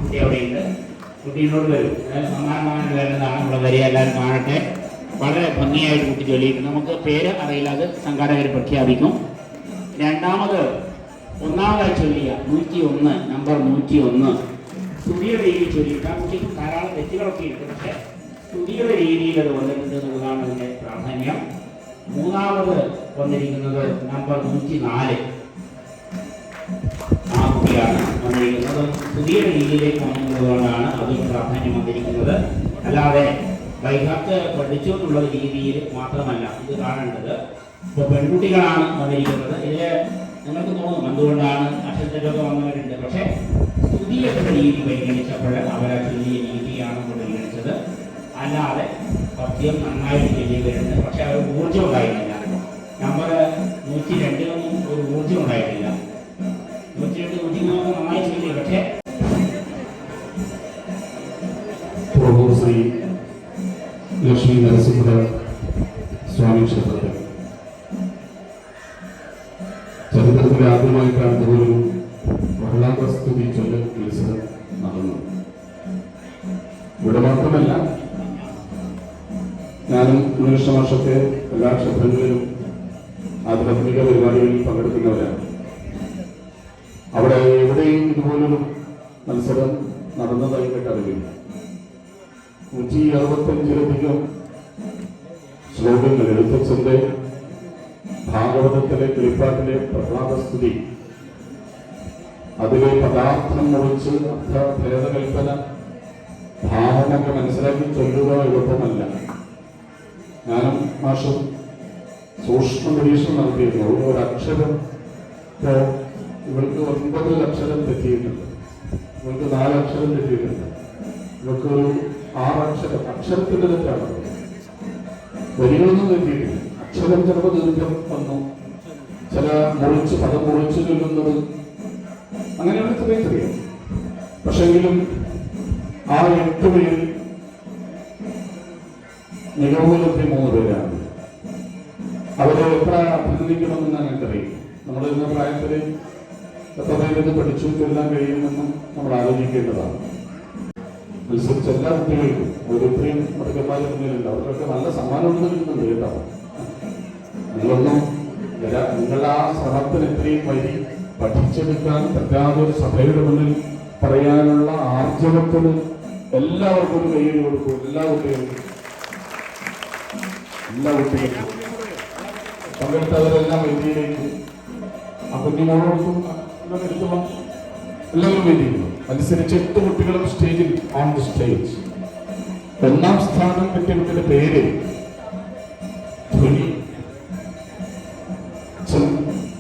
കുട്ടി അവിടെയുണ്ട്. കുട്ടീനോട് വരും. സമ്മാനമാണ് വരുന്നതാണ്. നമ്മൾ വരിക, എല്ലാവരും കാണട്ടെ. വളരെ ഭംഗിയായിട്ട് കുട്ടി ചൊല്ലിയിട്ടുണ്ട്. നമുക്ക് പേര് അറിയില്ല, അത് സംഘാടകർ പ്രഖ്യാപിക്കും. രണ്ടാമത് 1ാമതായി ചൊല്ലിയ 101 നമ്പർ 101 സ്തുതിയുടെ രീതിയിൽ ചൊല്ലിയിട്ട് ആ കുട്ടിക്ക് ധാരാളം തെറ്റുകളൊക്കെ ഉണ്ട്. പക്ഷേ സ്തുതിയുടെ രീതിയിൽ അത് വന്നിട്ടുണ്ട് എന്നുള്ളതാണ് അതിൻ്റെ പ്രാധാന്യം. 3ാമത് വന്നിരിക്കുന്നത് നമ്പർ 104 ആ കുട്ടിയാണ് വന്നിരിക്കുന്നത്. സ്തുതിയുടെ രീതിയിലേക്ക് വന്നതുകൊണ്ടാണ് അതിന് പ്രാധാന്യം വന്നിരിക്കുന്നത്. അല്ലാതെ വൈകാത്ത് പഠിച്ചുകൊണ്ടുള്ള രീതിയിൽ മാത്രമല്ല ഇത് കാണേണ്ടത്. ഇപ്പോൾ പെൺകുട്ടികളാണ് വന്നിരിക്കുന്നത്. ഇതിൽ നിങ്ങൾക്ക് തോന്നും എന്തുകൊണ്ടാണ് അക്ഷരത്തിലൊക്കെ വന്നവരുണ്ട്. പക്ഷേ സ്തുതിയുടെ രീതി പരിഗണിച്ചപ്പോൾ അവർ ആ ചൊല്ലിയ രീതിയാണ് പരിഗണിച്ചത്. അല്ലാതെ പദ്യം നന്നായിട്ട് ചൊല്ലിയവരുണ്ട്. പക്ഷെ അവർ ഊർജ്ജം ഉണ്ടായിരുന്നില്ല. നമ്പർ 102 ഒരു ഊർജ്ജം ഉണ്ടായിട്ടില്ല. 102 103 നന്നായി ചൊല്ലി. പക്ഷേ ശ്രീ ലക്ഷ്മി നരസിംഹ സ്വാമി ക്ഷേത്രത്തിൽ ചരിത്രത്തിൽ ആദ്യമായിട്ടാണ് ഒരു പ്രഹ്ലാദസ്തുതി ചൊല്ലൽ മത്സരം നടന്നു. ഇവിടെ മാത്രമല്ല, ഞാനും 3 വർഷത്തെ എല്ലാ ക്ഷേത്രങ്ങളിലും ആധ്യാത്മിക പരിപാടികളിൽ പങ്കെടുക്കുന്നവരാണ്. അവിടെ എവിടെയും ഇതുപോലൊരു മത്സരം നടന്നതായി കേട്ടറിവില്ല. 165-ലധികം ശ്ലോകങ്ങൾ എഴുത്തച്ഛന്റെ ഭാഗവതത്തിലെ കിളിപ്പാട്ടിലെ പ്രഹ്ലാദസ്തുതി, അതിലെ പദാർത്ഥം മുറിച്ച് അർത്ഥഭേദകൽപ്പന ഭാവമൊക്കെ മനസ്സിലാക്കി ചൊല്ലുക എളുപ്പമല്ല. ഞാനും മാഷും സൂക്ഷ്മ നിരീക്ഷണം നടത്തിയിരുന്നു. ഒരക്ഷരം ഇപ്പോൾ ഇവൾക്ക് 9 അക്ഷരം തെറ്റിയിട്ടുണ്ട്, ഇവൾക്ക് 4 അക്ഷരം തെറ്റിയിട്ടുണ്ട്, ഇവൾക്കൊരു 6 അക്ഷരത്തിന്റെ തെറ്റാണ്. വരികളൊന്നും തെറ്റിയിട്ടില്ല. അക്ഷരം ചിലപ്പോൾ ദീർഘം വന്നു, ചില പദം മുറിച്ച് ചൊല്ലുന്നത്, അങ്ങനെയുള്ള ചെറിയ പക്ഷെങ്കിലും ആ 8 പേരിൽ മികവുലബ്ധി 3 പേരാണ്. അവരെ എത്ര അഭിനന്ദിക്കണമെന്ന് ഞങ്ങൾക്കറിയും. നമ്മൾ ഇന്ന പ്രായത്തിൽ എത്ര പേര് പഠിച്ചു ചൊല്ലാൻ കഴിയുമെന്നും നമ്മൾ ആലോചിക്കേണ്ടതാണ്. മത്സരിച്ച എല്ലാ കുട്ടികൾക്കും ഓരോരുത്തരെയും മടക്കന്മാരുടെ മുന്നിലുണ്ട്. അവർക്കൊക്കെ നല്ല സമ്മാനമൊന്നും കിട്ടുന്നുണ്ട് കേട്ടോ. നിങ്ങളുടെ ആ ശ്രമത്തിന് ഇത്രയും വരി പഠിച്ചെടുക്കാൻ പറ്റാതൊരു സഭയുടെ മുന്നിൽ പറയാനുള്ള ആർജവത്തിന് എല്ലാവർക്കും ഒരു കൈയ്യടി കൊടുക്കും. എല്ലാ കുട്ടികൾക്കും പങ്കെടുത്തവരെല്ലാം വേദിയിലേക്ക് ആ കുഞ്ഞുമോളോടൊപ്പം എടുത്തോളാം. എല്ലാവരും വേദിയിലും അനുസരിച്ച് 8 കുട്ടികളും സ്റ്റേജിൽ ഓൺ ദി സ്റ്റേജ്. 1ാം സ്ഥാനം കിട്ടിയ കുട്ടിയുടെ പേര് ധ്വനി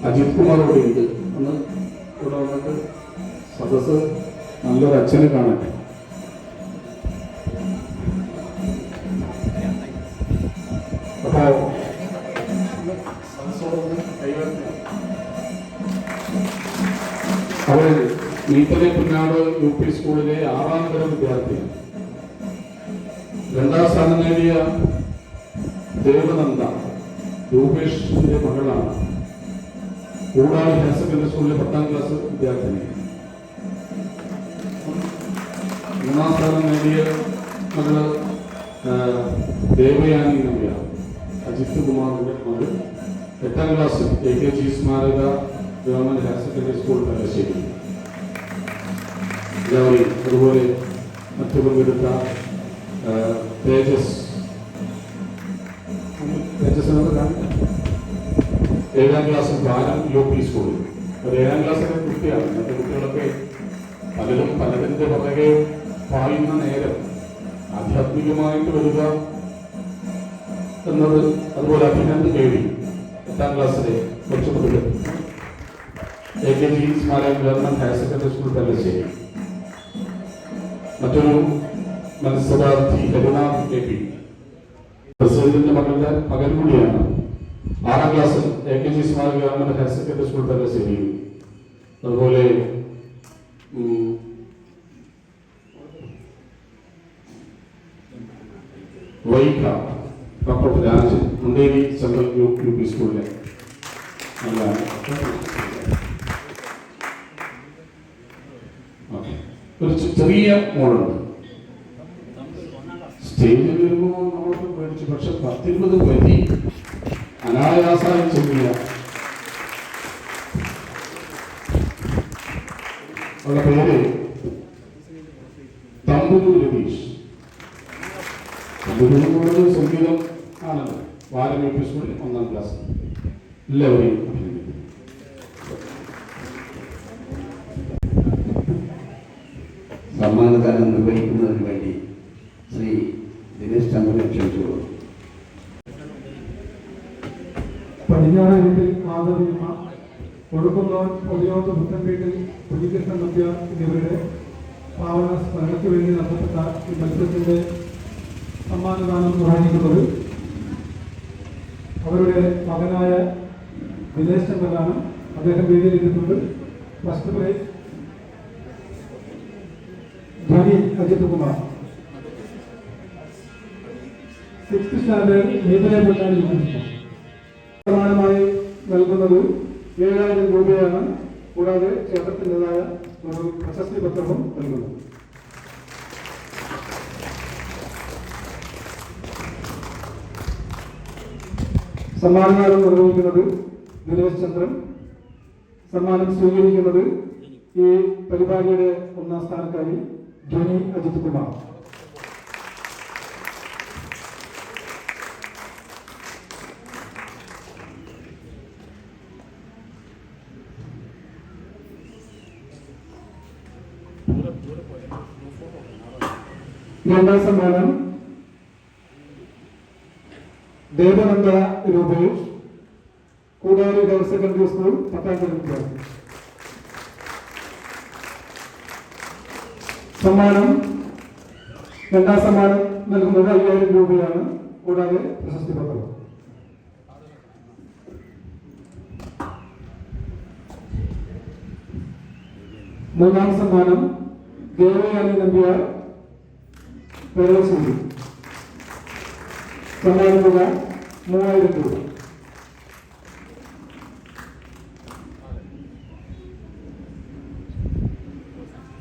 അജിത് കുമാർ ഇവിടെ ഉണ്ട്. ഒന്ന് ഇവിടെ വന്നിട്ട് സദസ് നല്ലൊരു അച്ഛനെ കാണട്ടെ. അപ്പോ അവര് മീത്തലെ പുന്നാട് UP സ്കൂളിലെ 6ാം തരം വിദ്യാർത്ഥിയാണ്. 2ാം സ്ഥാനം നേടിയ ദേവനന്ദ രൂപേഷിന്റെ മകളാണ്. കൂടാളി ഹയർ സെക്കൻഡറി സ്കൂളിലെ 10ാം ക്ലാസ് വിദ്യാർത്ഥിനി. 3ാം സ്ഥാനം നേടിയ മകള് ദേവയാനി നമ്പ്യ, അജിത് കുമാറിന്റെ മകൾ. 8ാം ക്ലാസ് AKG സ്മാരക government higher secondary school Thalassery. എല്ലാവരെയും അതുപോലെ മറ്റു പങ്കെടുത്ത തേജസ് 7ാം ക്ലാസ് ബാലം UP സ്കൂളിൽ. ഒരു 7ാം ക്ലാസ്സിലെ കുട്ടിയാണ്. മറ്റു കുട്ടികളൊക്കെ പലരും പലതിന്റെ പുറകെ പായുന്ന നേരം ആധ്യാത്മികമായിട്ട് വരിക എന്നത്. അതുപോലെ അഭിനന്ദ് കേവി 8ാം ക്ലാസ്സിലെ കുറച്ച് കുട്ടികൾ. AKG സ്മാരക government higher secondary school Pellissery. മറ്റൊരു മത്സരാർത്ഥി രഘുനാഥ് KP പ്രസിഡന്റിന്റെ മകളുടെ മകൻ കൂടിയാണ്. 6ാം ക്ലാസ്സിൽ AKG സ്മാരക government higher secondary school Pellassery. അതുപോലെ Vaika doctor Raj Munderi central UP സ്കൂളിലെ ഒരു ചെറിയ മോളുണ്ട്. സ്റ്റേജിൽ വരുമ്പോൾ നമ്മൾക്ക് പേടിച്ചു. പക്ഷെ 10-20 വരി അനായാസമായി ചെല്ലുക. അവരുടെ പേര് തമ്പുരു രതീഷ്. തമ്പുരു സംഗീതം ആണല്ലോ. വാരം UP സ്കൂളിൽ 1ാം ക്ലാസ്. എല്ലാവരെയും അഭിനന്ദിക്കുന്നു. സമ്മാനദാനം നിർവഹിക്കുന്നതിന് വേണ്ടി ശ്രീ ദിനേശ് ചന്ദ്രനെ ക്ഷണിച്ചു. പടിഞ്ഞാറ് വീട്ടിൽ മാധവിയമ്മ, കൊടുക്കുന്നവൻ പൊതിയോത്ത് മുത്തൻവീട്ടിൽ കുഞ്ഞികൃഷ്ണൻ നമ്പ്യാർ എന്നിവരുടെ പാവന സ്മരണയ്ക്ക് വേണ്ടി നടത്തപ്പെട്ട ഈ മത്സരത്തിന്റെ സമ്മാനദാനം നിർവഹിക്കുന്നത് അവരുടെ മകനായ ദിനേശ് ചന്ദ്രനാണ്. അദ്ദേഹം വേദിയിലിരിക്കുന്നത്. First prize Dhwani Ajith Kumar. 6th standard നീതലെ പൊന്നാനി. സമ്മാനമായി നൽകുന്നത് 7000 രൂപയാണ്. കൂടാതെ ക്ഷേത്രത്തിൻ്റെതായ ഒരു പ്രശസ്തി പത്രവും നൽകുന്നു. സമ്മാനദാനം നിർവഹിക്കുന്നത് ദിനേശ് ചന്ദ്രൻ. സമ്മാനം സ്വീകരിക്കുന്നത് ഈ പരിപാടിയുടെ 1ാം സ്ഥാനക്കാരി ധ്വനി അജിത് കുമാർ. രണ്ടാം സമ്മാനം Devananda Rupesh, Koodali higher secondary school, Pattambi. സമ്മാനം രണ്ടാം സമ്മാനം നൽകുന്നത് 5000 രൂപയാണ്. കൂടാതെ പ്രശസ്തി പത്രം. മൂന്നാം സമ്മാനം ദേവയാനി നമ്പ്യാർ, പേരശ്ശേരി. സമ്മാന തുക 3000 രൂപ.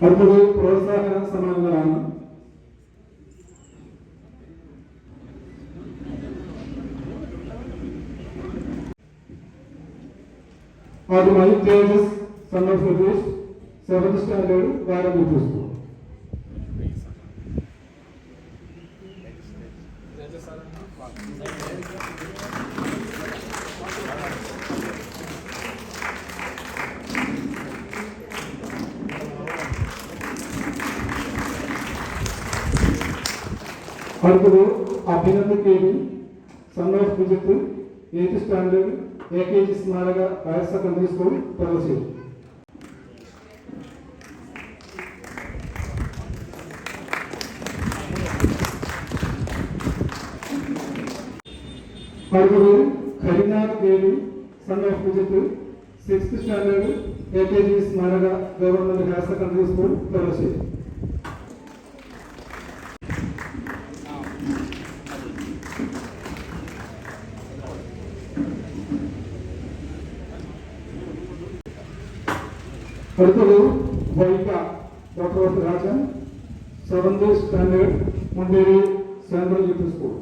അടുത്തത് പ്രോത്സാഹന സമ്മാനങ്ങളാണ്. ആദ്യമായി Thejas son of Ratheesh, 7th standard, Varam UP school. അടുത്തത് Abhinand KV, son of Vijith, 8th standard, AKG സ്മാരക ഹയർ സെക്കൻഡറി സ്കൂൾ, പെരളശ്ശേരി. അടുത്തത് Harinath KV, son of Vijith, 6th standard, AKG സ്മാരക government higher secondary school, Peralassery. അടുത്തത് Vaika doctor Rajan, 7th standard, Munderi central UP school.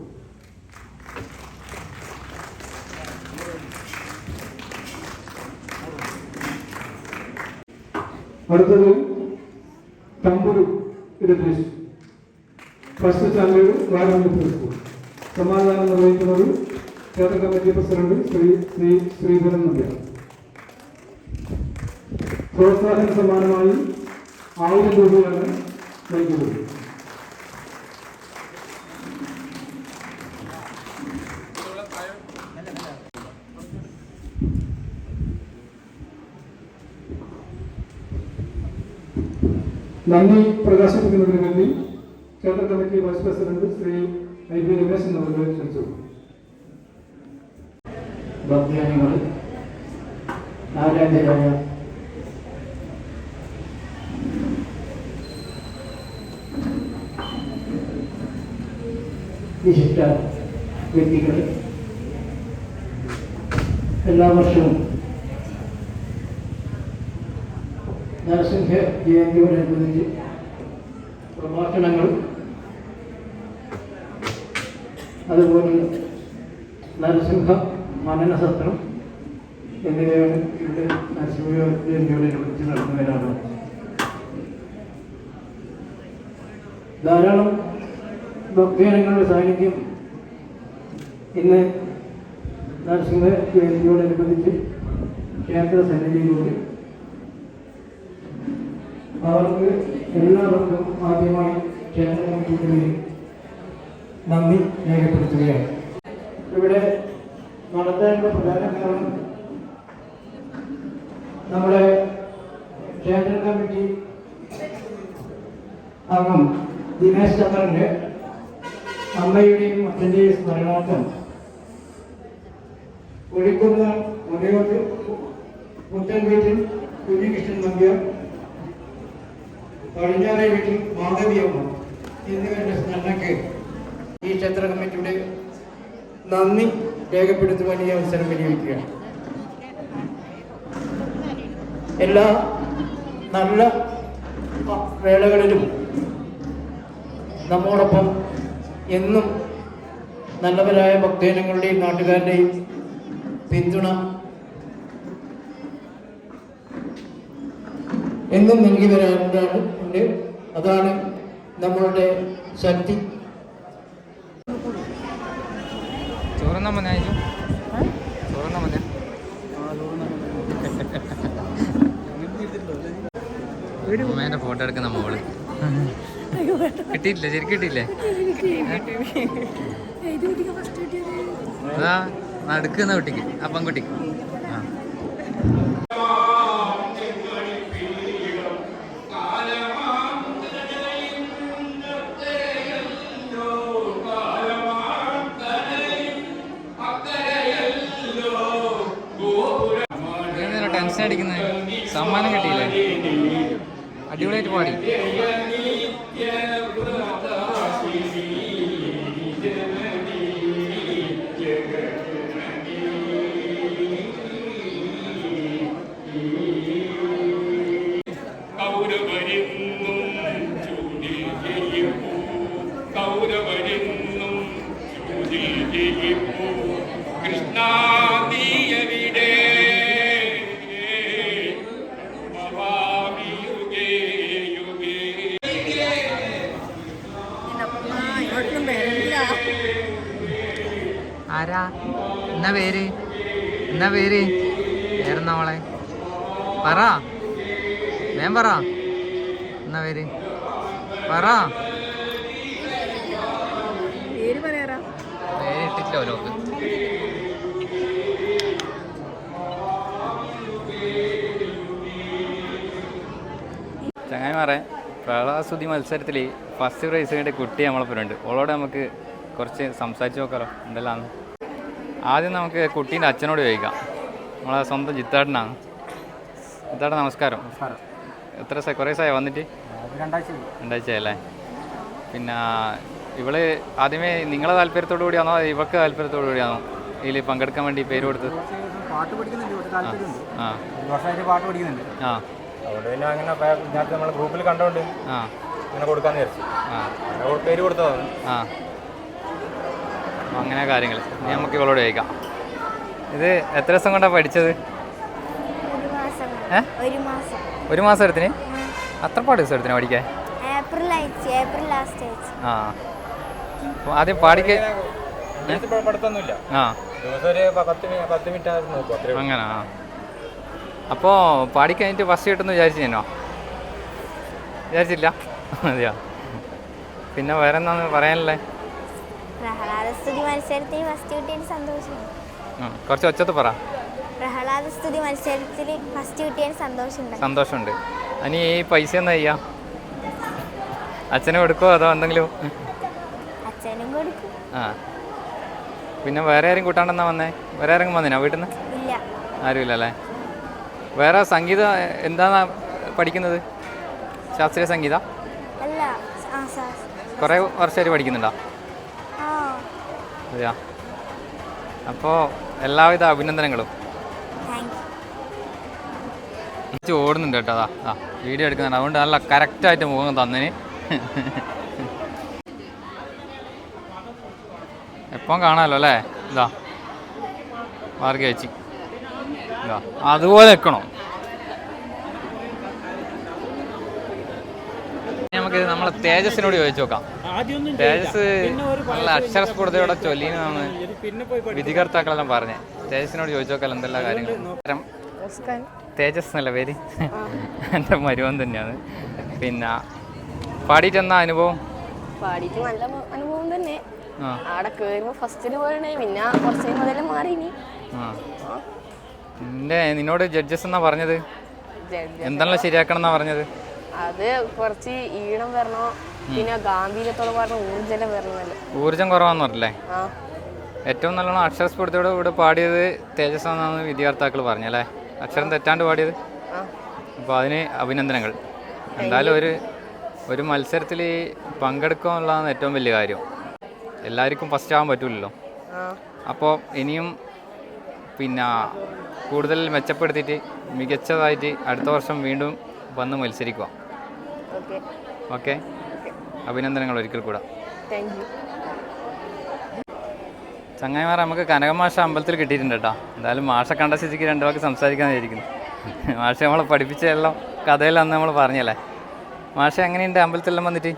അടുത്തത് Thamburu Ratheesh, 1st standard, Varam UP school. സമ്മാനദാനം നിർവഹിക്കുന്നത് ക്ഷേത്ര committee president Shri Sreedharan Nambiar. പ്രോത്സാഹന സമ്മാനമായി 1000 രൂപയാണ് നൽകുന്നത്. നന്ദി പ്രകാശിപ്പിക്കുന്നതിന് വേണ്ടി ക്ഷേത്ര committee vice president Shri I P Rameshan അവരെ ക്ഷണിച്ചു. ഭക്തജനങ്ങൾ, ആരാധ്യരായ വിശിഷ്ട വ്യക്തികൾ, എല്ലാ വർഷവും നരസിംഹ ജയന്തിയോടനുബന്ധിച്ച് പ്രഭാഷണങ്ങൾ, അതുപോലെ നരസിംഹ മനന സത്രം എന്നിവയാണ് ഇവിടെ നരസിംഹ ജയന്തിയോടനുബന്ധിച്ച് നടത്തുന്നതിനാണ്. ധാരാളം ഭക്തജനങ്ങളുടെ സാന്നിധ്യം ഇന്ന് നരസിംഹ ജയന്തിയോടനുബന്ധിച്ച് ക്ഷേത്ര സന്നിധിയിലൂടെ അവർക്ക് എല്ലാവർക്കും ആദ്യമായി ക്ഷേത്ര കമ്മിറ്റിയുടെ നന്ദി രേഖപ്പെടുത്തുകയാണ്. ഇവിടെ നടത്തേണ്ട പ്രധാന കാരണം നമ്മുടെ ക്ഷേത്ര കമ്മിറ്റി അംഗം ദിനേശ് ചന്ദ്രന്റെ അമ്മയുടെയും അച്ഛൻ്റെയും സ്മരണാർത്ഥം ഒഴിക്കുന്ന മുനയോട്ട് പുത്തൻ വീട്ടിൽ കുഞ്ഞികൃഷ്ണൻ നമ്പ്യാർ, പടിഞ്ഞാറേ വീട്ടിൽ മാധവിയമ്മ എന്നിവരുടെ സ്മരണയ്ക്ക് ഈ ക്ഷേത്ര കമ്മിറ്റിയുടെ നന്ദി രേഖപ്പെടുത്തുവാൻ ഈ അവസരം വിനിയോഗിക്കുകയാണ്. എല്ലാ നല്ല വേളകളിലും നമ്മോടൊപ്പം എന്നും നല്ലവരായ ഭക്തജനങ്ങളുടെയും നാട്ടുകാരുടെയും പിന്തുണ എന്നും നൽകി വരാറുണ്ട്. അതാണ് നമ്മളുടെ ശക്തി. ചോറുന്നാ മതി, ചോറുന്നാ മതി. അമ്മേന്റെ ഫോട്ടോ എടുക്കുന്ന മോള് കിട്ടിയിട്ടില്ല, ശരിക്കും കിട്ടിയില്ലേ? അതാ നടുക്കുന്ന കുട്ടിക്ക്, ആ പെൺകുട്ടിക്ക്. ആ ടെൻഷൻ അടിക്കുന്നത്, സമ്മാനം കിട്ടിയില്ലേ? അടിപൊളിയായിട്ട് പാടി. ആരാ? എന്നാ പേര്? എന്നാ പേര്? പേരെന്നാ മോളെ? പറ, വേം പറ. എന്നാ പേര്? പറ. പേര് ഇട്ടിട്ടില്ല ഓരോക്ക്. ചങ്ങായിമാരെ, പ്രളാസുതി മത്സരത്തിൽ ഫസ്റ്റ് പ്രൈസ് വേണ്ടി കുട്ടി നമ്മളൊപ്പം ഉണ്ട്. ഓളോട് നമുക്ക് കുറച്ച് സംസാരിച്ച് നോക്കാമല്ലോ, എന്തെല്ലാം. ആദ്യം നമുക്ക് കുട്ടീൻ്റെ അച്ഛനോട് ചോദിക്കാം. നമ്മളെ സ്വന്തം ജിത്താടനാണ്. ജിത്താട നമസ്കാരം. എത്ര കുറേ ദിവസമായി വന്നിട്ട്? രണ്ടാഴ്ചയല്ലേ? പിന്നെ ഇവള് ആദ്യമേ നിങ്ങളെ താല്പര്യത്തോടു കൂടിയാണോ ഇവൾക്ക് താല്പര്യത്തോടു കൂടിയാണോ ഇതിൽ പങ്കെടുക്കാൻ വേണ്ടി പേര് കൊടുത്തത്? പാട്ട് പഠിക്കുന്നുണ്ട്, ആ പാട്ട് പഠിക്കുന്നുണ്ട്. ആ അതുകൊണ്ട് പിന്നെ അങ്ങനെ വിദ്യാർത്ഥി നമ്മൾ ഗ്രൂപ്പിൽ കണ്ടോണ്ട് ആ അങ്ങനെ കൊടുക്കാന്ന് വിചാരിച്ചു. ആ പേര് കൊടുത്തതാണ്. ആ അങ്ങനെ കാര്യങ്ങൾ. ഇനി നമുക്ക് ഇവളോട് ചോദിക്കാം. ഇത് എത്ര ദിവസം കൊണ്ടാണ് പഠിച്ചത്? ഒരു മാസം എടുത്തിന്? അത്ര പാട് ദിവസം എടുത്തിന് പഠിക്കാൻ? ആ അപ്പോൾ ആദ്യം പാടിക്ക് പഠിത്തമൊന്നുമില്ല. ആ ദിവസം ഒരു 10 മിനിറ്റ് നോക്കും. അങ്ങനെ. ആ അപ്പോൾ പാടിക്കഴിഞ്ഞിട്ട് ഫസ്റ്റ് കിട്ടുമെന്ന് വിചാരിച്ചോ? വിചാരിച്ചില്ല? അതെയോ? പിന്നെ വേറെ എന്താന്ന് പറയാനല്ലേ? പ്രഹ്ലാദസ്തുതി മത്സരത്തിൽ ഫസ്റ്റ് കിട്ടിയ സന്തോഷം. കുറച്ച് ഒച്ചത്ത് പറ. പ്രഹ്ലാദസ്തുതി മത്സരത്തിൽ ഫസ്റ്റ് കിട്ടിയ സന്തോഷമുണ്ട്. സന്തോഷമുണ്ട്. ഇനി ഈ പൈസ എന്താ ചെയ്യാ? അച്ഛന് കൊടുക്കുമോ അതോ എന്തെങ്കിലും? അച്ഛനും കൊടുക്കും. ആ പിന്നെ വേറെ ആരും കൂട്ടാണ്ടെന്നാ വന്നേ? വേറെ ആരെങ്കിലും വന്നിനാ വീട്ടിൽ നിന്ന്? ഇല്ല. ആരുമില്ല അല്ലേ? വേറെ സംഗീതം എന്താന്നാ പഠിക്കുന്നത്? ശാസ്ത്രീയ സംഗീതം? അല്ല. കുറേ വർഷമായിട്ട് പഠിക്കുന്നുണ്ടോ? ആ. അതെയാ. അപ്പോൾ എല്ലാവിധ അഭിനന്ദനങ്ങളും. ഓടുന്നുണ്ട് കേട്ടോ. അതാ വീഡിയോ എടുക്കുന്നുണ്ട്, അതുകൊണ്ട് നല്ല കറക്റ്റായിട്ട് മുഖം തന്നതിന്. എപ്പം കാണാമല്ലോ അല്ലേ? ഇതാ മാർഗ ചേച്ചി ഇതാ അതുപോലെ വെക്കണം. നമുക്ക് നമ്മളെ തേജസ്സിനോട് ചോദിച്ചു നോക്കാം. തേജസ് നല്ല അക്ഷരസ്ഫുടതയോടെ ചൊല്ലിനാണ് വിധികർത്താക്കളെല്ലാം പറഞ്ഞേ. തേജസ്സിനോട് ചോദിച്ചു നോക്കാം എന്തെല്ലാം കാര്യങ്ങൾ. തേജസ് എന്നല്ല പേര്, എൻ്റെ മരുവൻ തന്നെയാണ്. പിന്നെ പാടിയിട്ട് എന്നാ അനുഭവം? പാടിയിട്ട് നല്ല അനുഭവം തന്നെ. അവിടെ കയറുമ്പോൾ ഫസ്റ്റിന് പോയിട്ടേ പിന്നെ കുറച്ച് മുതലും മാറിനി. നിന്നോട് ജഡ്ജസ് എന്നാ പറഞ്ഞത്? എന്തെല്ലാം ശരിയാക്കണം എന്നാ പറഞ്ഞത്? അത് കുറച്ച് ഈണം വരണോ, പിന്നെ ഗാംഭീര്യത്തോടെ പറഞ്ഞ ഊർജ്ജം വരണമല്ലോ. ഊർജ്ജം കുറവാന്ന് പറഞ്ഞല്ലേ? ഏറ്റവും നല്ലോണം അക്ഷരസ്ഫുടതയോടെ ഇവിടെ പാടിയത് തേജസ് എന്നാണ് വിദ്യാർത്ഥാക്കൾ പറഞ്ഞല്ലേ? അക്ഷരം തെറ്റാണ്ട് പാടിയത്. അപ്പോൾ അതിന് അഭിനന്ദനങ്ങൾ. എന്തായാലും ഒരു മത്സരത്തിൽ പങ്കെടുക്കുക എന്നുള്ളതാണ് ഏറ്റവും വലിയ കാര്യം. എല്ലാവർക്കും ഫസ്റ്റ് ആവാൻ പറ്റില്ലല്ലോ. അപ്പോൾ ഇനിയും പിന്നെ കൂടുതൽ മെച്ചപ്പെടുത്തിയിട്ട് മികച്ചതായിട്ട് അടുത്ത വർഷം വീണ്ടും വന്ന് മത്സരിക്കുക. ഓക്കെ, അഭിനന്ദനങ്ങൾ ഒരിക്കൽ കൂടെ. ചങ്ങായിമാർ, നമുക്ക് കനകമാഷ അമ്പലത്തിൽ കിട്ടിയിട്ടുണ്ട് കേട്ടോ. എന്തായാലും മാഷ കണ്ട സ്ഥിതിക്ക് രണ്ടു വാക്ക് സംസാരിക്കാനായിരിക്കുന്നു. മാഷ നമ്മളെ പഠിപ്പിച്ചെല്ലാം കഥയെല്ലാം അന്ന് നമ്മൾ പറഞ്ഞല്ലേ? മാഷ എങ്ങനെയുണ്ട് അമ്പലത്തിലെല്ലാം വന്നിട്ട്?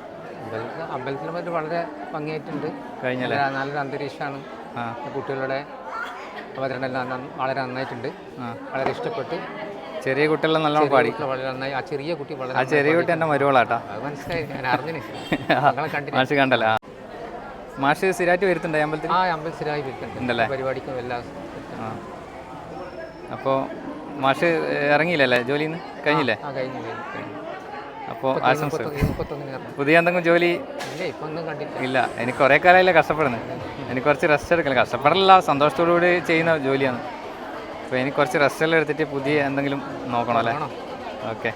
അമ്പലത്തിൽ വന്നിട്ട് വളരെ ഭംഗിയായിട്ടുണ്ട്. കഴിഞ്ഞല്ലേ? നല്ലൊരു അന്തരീക്ഷമാണ്. കുട്ടികളുടെ അവതരണം വളരെ നന്നായിട്ടുണ്ട്. വളരെ ഇഷ്ടപ്പെട്ട്. ചെറിയ കുട്ടികളെല്ലാം നല്ലോണം പാടി. വളരെ നന്നായി. ആ ചെറിയ കുട്ടി എൻ്റെ മരുവളാട്ടാ. അത് മനസ്സിലായി, ഞാൻ അറിഞ്ഞിന്. മാഷ് കണ്ടല്ലേ? മാഷ് സ്ഥിരമായിട്ട് വരുത്തുണ്ടോ അമ്പലത്തിൽ? അമ്പലത്തിൽ സ്ഥിരമായി വരുത്തുണ്ടല്ലേ? പരിപാടിക്കും എല്ലാം. അപ്പോൾ മാഷ് ഇറങ്ങിയില്ലല്ലേ ജോലിയിൽ നിന്ന്? കഴിഞ്ഞില്ലേ? അപ്പോൾ പുതിയ എന്തെങ്കിലും ജോലി ഇല്ല? എനിക്ക് കുറേ കാലമായില്ലേ കഷ്ടപ്പെടുന്നത്. എനിക്ക് കുറച്ച് റെസ്റ്റ് എടുക്കണം. കഷ്ടപ്പെടലല്ല, സന്തോഷത്തോടുകൂടി ചെയ്യുന്ന ജോലിയാണ്. അപ്പോൾ എനിക്ക് കുറച്ച് റെസ്റ്റെല്ലാം എടുത്തിട്ട് പുതിയ എന്തെങ്കിലും നോക്കണം അല്ലേ? ഓക്കെ,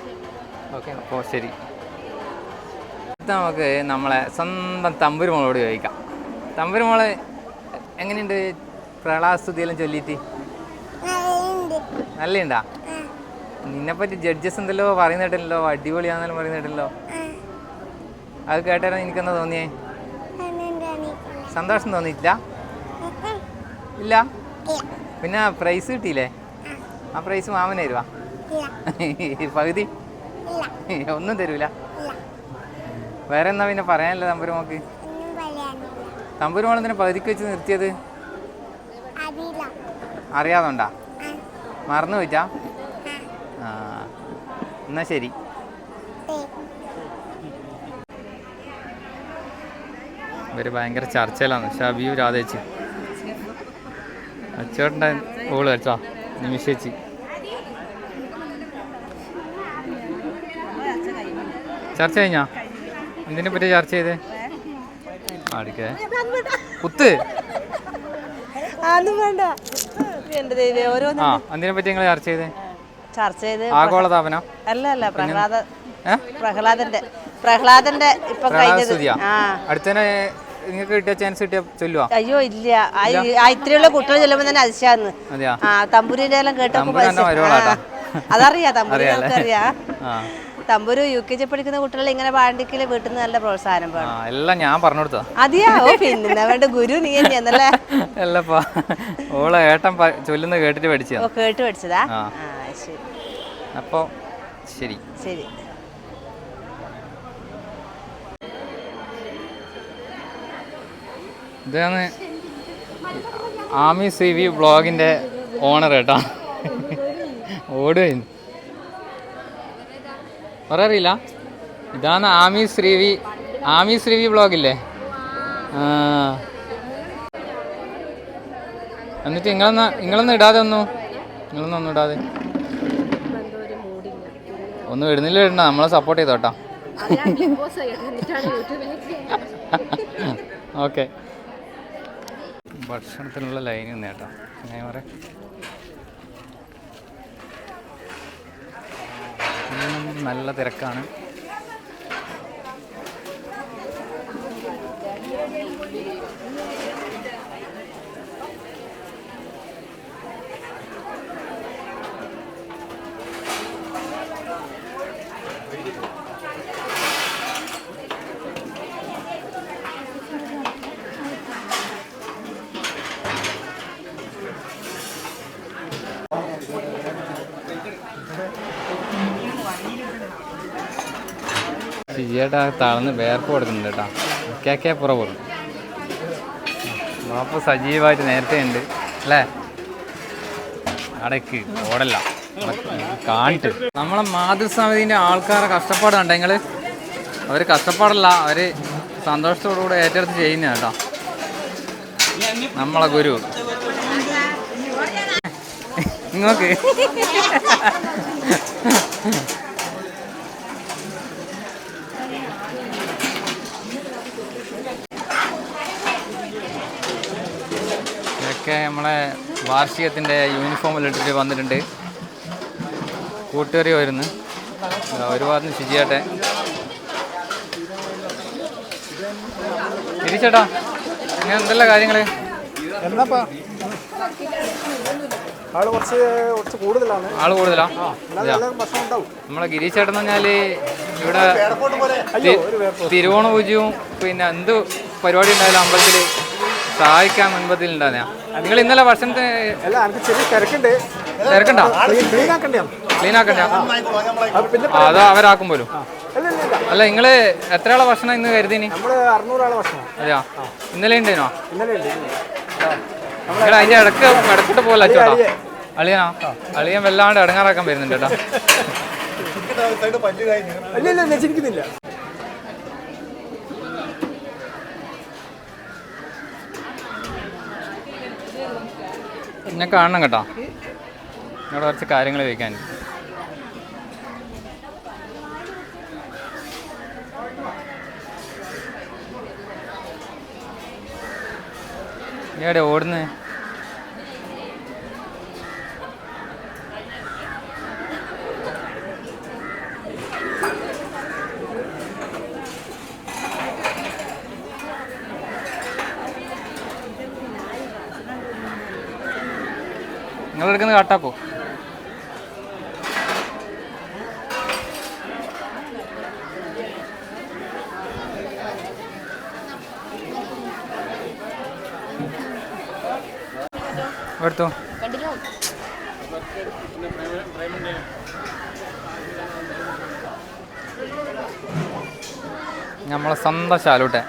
അപ്പോൾ ശരി. നമുക്ക് നമ്മളെ സ്വന്തം തമ്പുരുമോളോട് ചോദിക്കാം. തമ്പുരുമോള് എങ്ങനെയുണ്ട് പ്രളയസ്തുതിയെല്ലാം ചൊല്ലിയിട്ട്? നല്ലുണ്ടാ? നിന്നെപ്പറ്റി ജഡ്ജസ് എന്തെല്ലോ പറയുന്നിട്ടല്ലോ, അടിപൊളിയാണെന്നെല്ലാം പറയുന്നിട്ടല്ലോ. അത് കേട്ടാലും എനിക്കെന്താ തോന്നിയേ? സന്തോഷം തോന്നിയിട്ടില്ല? ഇല്ല? പിന്നെ പ്രൈസ് കിട്ടിയില്ലേ? ആ പ്രൈസ് മാമന് തരുവാ? പകുതി ഒന്നും തരൂല? വേറെ എന്നാ പിന്നെ പറയാനല്ലോ തമ്പുരുമോക്ക്? തമ്പുരുമോൾ എന്തിനാ പകുതിക്ക് വെച്ച് നിർത്തിയത്? അറിയാതുണ്ടാ? മറന്നു പോയിട്ടാ? ആ, എന്നാ ശരി. ഇവര് ഭയങ്കര ചർച്ചയിലാണ്. ഷബിയു രാധേച്ചി, അച്ചേട്ടൻ്റെ ഓള് വെച്ചാ നിമിഷേച്ചി. ചർച്ച കഴിഞ്ഞാ? എന്തിനെ പറ്റി ചർച്ച ചെയ്തേ? ആടിക്കേ കുത്ത്. എന്തിനെ പറ്റി നിങ്ങൾ ചർച്ച ചെയ്തേ? ആഗോളതാപന അല്ല പ്രഹ്ലാദന്റെ ഇപ്പൊ അടുത്തന്നെ നിങ്ങൾക്ക് കിട്ടിയ ചാൻസ് കിട്ടിയ ചൊല്ലുവാ? അയ്യോ ഇല്ല, ഇത്രയുള്ള കുട്ടികൾ ചെല്ലുമ്പോ തന്നെ അതിശയാന്ന്. തമ്പുരിന്റെ എല്ലാം കേട്ടപ്പോ അതറിയാം, തമ്പുരിക്കറിയാം. തമ്പുരു UKG പഠിക്കുന്ന കുട്ടികൾ ഇങ്ങനെ പാണ്ടിക്കല് വീട്ടിൽ നിന്ന് നല്ല പ്രോത്സാഹനം വേണം. എല്ലാം ഞാൻ പറഞ്ഞു കൊടുത്താ? അതെയാ? പിന്നെ വേണ്ട ഗുരു നീ തന്നെയാന്നല്ലേ? അല്ലപ്പാ, ഓളെ ഏട്ടൻ ചൊല്ലുന്ന കേട്ടിട്ട് പഠിച്ചതാ. കേട്ട് പഠിച്ചതാ? ശരി. അപ്പോ ശരി ശരി. ഇതാണ് ആമി CV ബ്ലോഗിന്റെ ഓണർ കേട്ടാ. ഓടുകയെന്ന് അറിയില്ല. ഇതാണ് ആമി ശ്രീവി ബ്ലോഗില്ലേ? എന്നിട്ട് നിങ്ങളൊന്നും ഇടാതെ ഒന്നും ഇടാതെ ഒന്നും ഇടുന്നില്ല. നമ്മളെ സപ്പോർട്ട് ചെയ്തോട്ടാ. ഓക്കെ. ഭക്ഷണത്തിനുള്ള ലൈൻ നേട്ടാ ഞാൻ പറയാം. നല്ല തിരക്കാണ്. ചേട്ടാ താഴ്ന്ന് വേർപ്പ് കൊടുക്കുന്നുണ്ട് കേട്ടോ. കേക്കേ പുറവും മാപ്പ് സജീവമായിട്ട് നേരത്തെ ഉണ്ട് അല്ലേ? അടയ്ക്ക് ഓടല്ല കാണിട്ട്. നമ്മളെ മാതൃസമിതിൻ്റെ ആൾക്കാരെ കഷ്ടപ്പാട് കണ്ട നിങ്ങൾ? അവർ കഷ്ടപ്പാടല്ല, അവർ സന്തോഷത്തോടുകൂടെ ഏറ്റെടുത്ത് ചെയ്യുന്ന കേട്ടോ. നമ്മളെ ഗുരു ഇങ്ങോക്ക് ഇതൊക്കെ നമ്മളെ വാർഷികത്തിൻ്റെ യൂണിഫോമിലിട്ടിട്ട് വന്നിട്ടുണ്ട്. കൂട്ടുകാരി വരുന്നു ഒരുപാട് ശുചിയാട്ടെ. തിരിച്ചേട്ടാ ഇങ്ങനെ എന്തെല്ലാം കാര്യങ്ങൾ? ആള് കൂടുതലാ? നമ്മളെ ഗിരീഷ് ചേട്ടൻ എന്ന് പറഞ്ഞാൽ ഇവിടെ തിരുവോണ പൂജയും പിന്നെ എന്ത് പരിപാടി ഉണ്ടായാലും അമ്പലത്തിൽ സഹായിക്കാൻ മുൻപത്തിൽ ഉണ്ടാകുന്ന. നിങ്ങൾ ഇന്നലെ ഭക്ഷണത്തിന് തിരക്കുണ്ടോ? ക്ലീൻ ആക്കണ്ട അതോ അവരാക്കും പോലും? അല്ല നിങ്ങൾ എത്ര ആളെ ഭക്ഷണം ഇന്ന് കരുതിനി? അതെയോ? ഇന്നലെ ഉണ്ടേനോ? നിങ്ങൾ അതിൻ്റെ ഇടക്കിട്ട് പോലെ അച്ചോട്ടാ. അളിയനാ? അളിയൻ വല്ലാണ്ട് ഇടങ്ങാറാക്കാൻ വരുന്നുണ്ട് കേട്ടോ. ഞാൻ കാണണം കേട്ടോ. ഇവിടെ കുറച്ച് കാര്യങ്ങൾ ചോദിക്കാൻ. എവിടെ ഓടുന്നേ? നിങ്ങളെടുക്കുന്നത് കാട്ടാപ്പോ? എടുത്തോ. നമ്മളെ സ്വന്തം ശാലൂട്ടെ.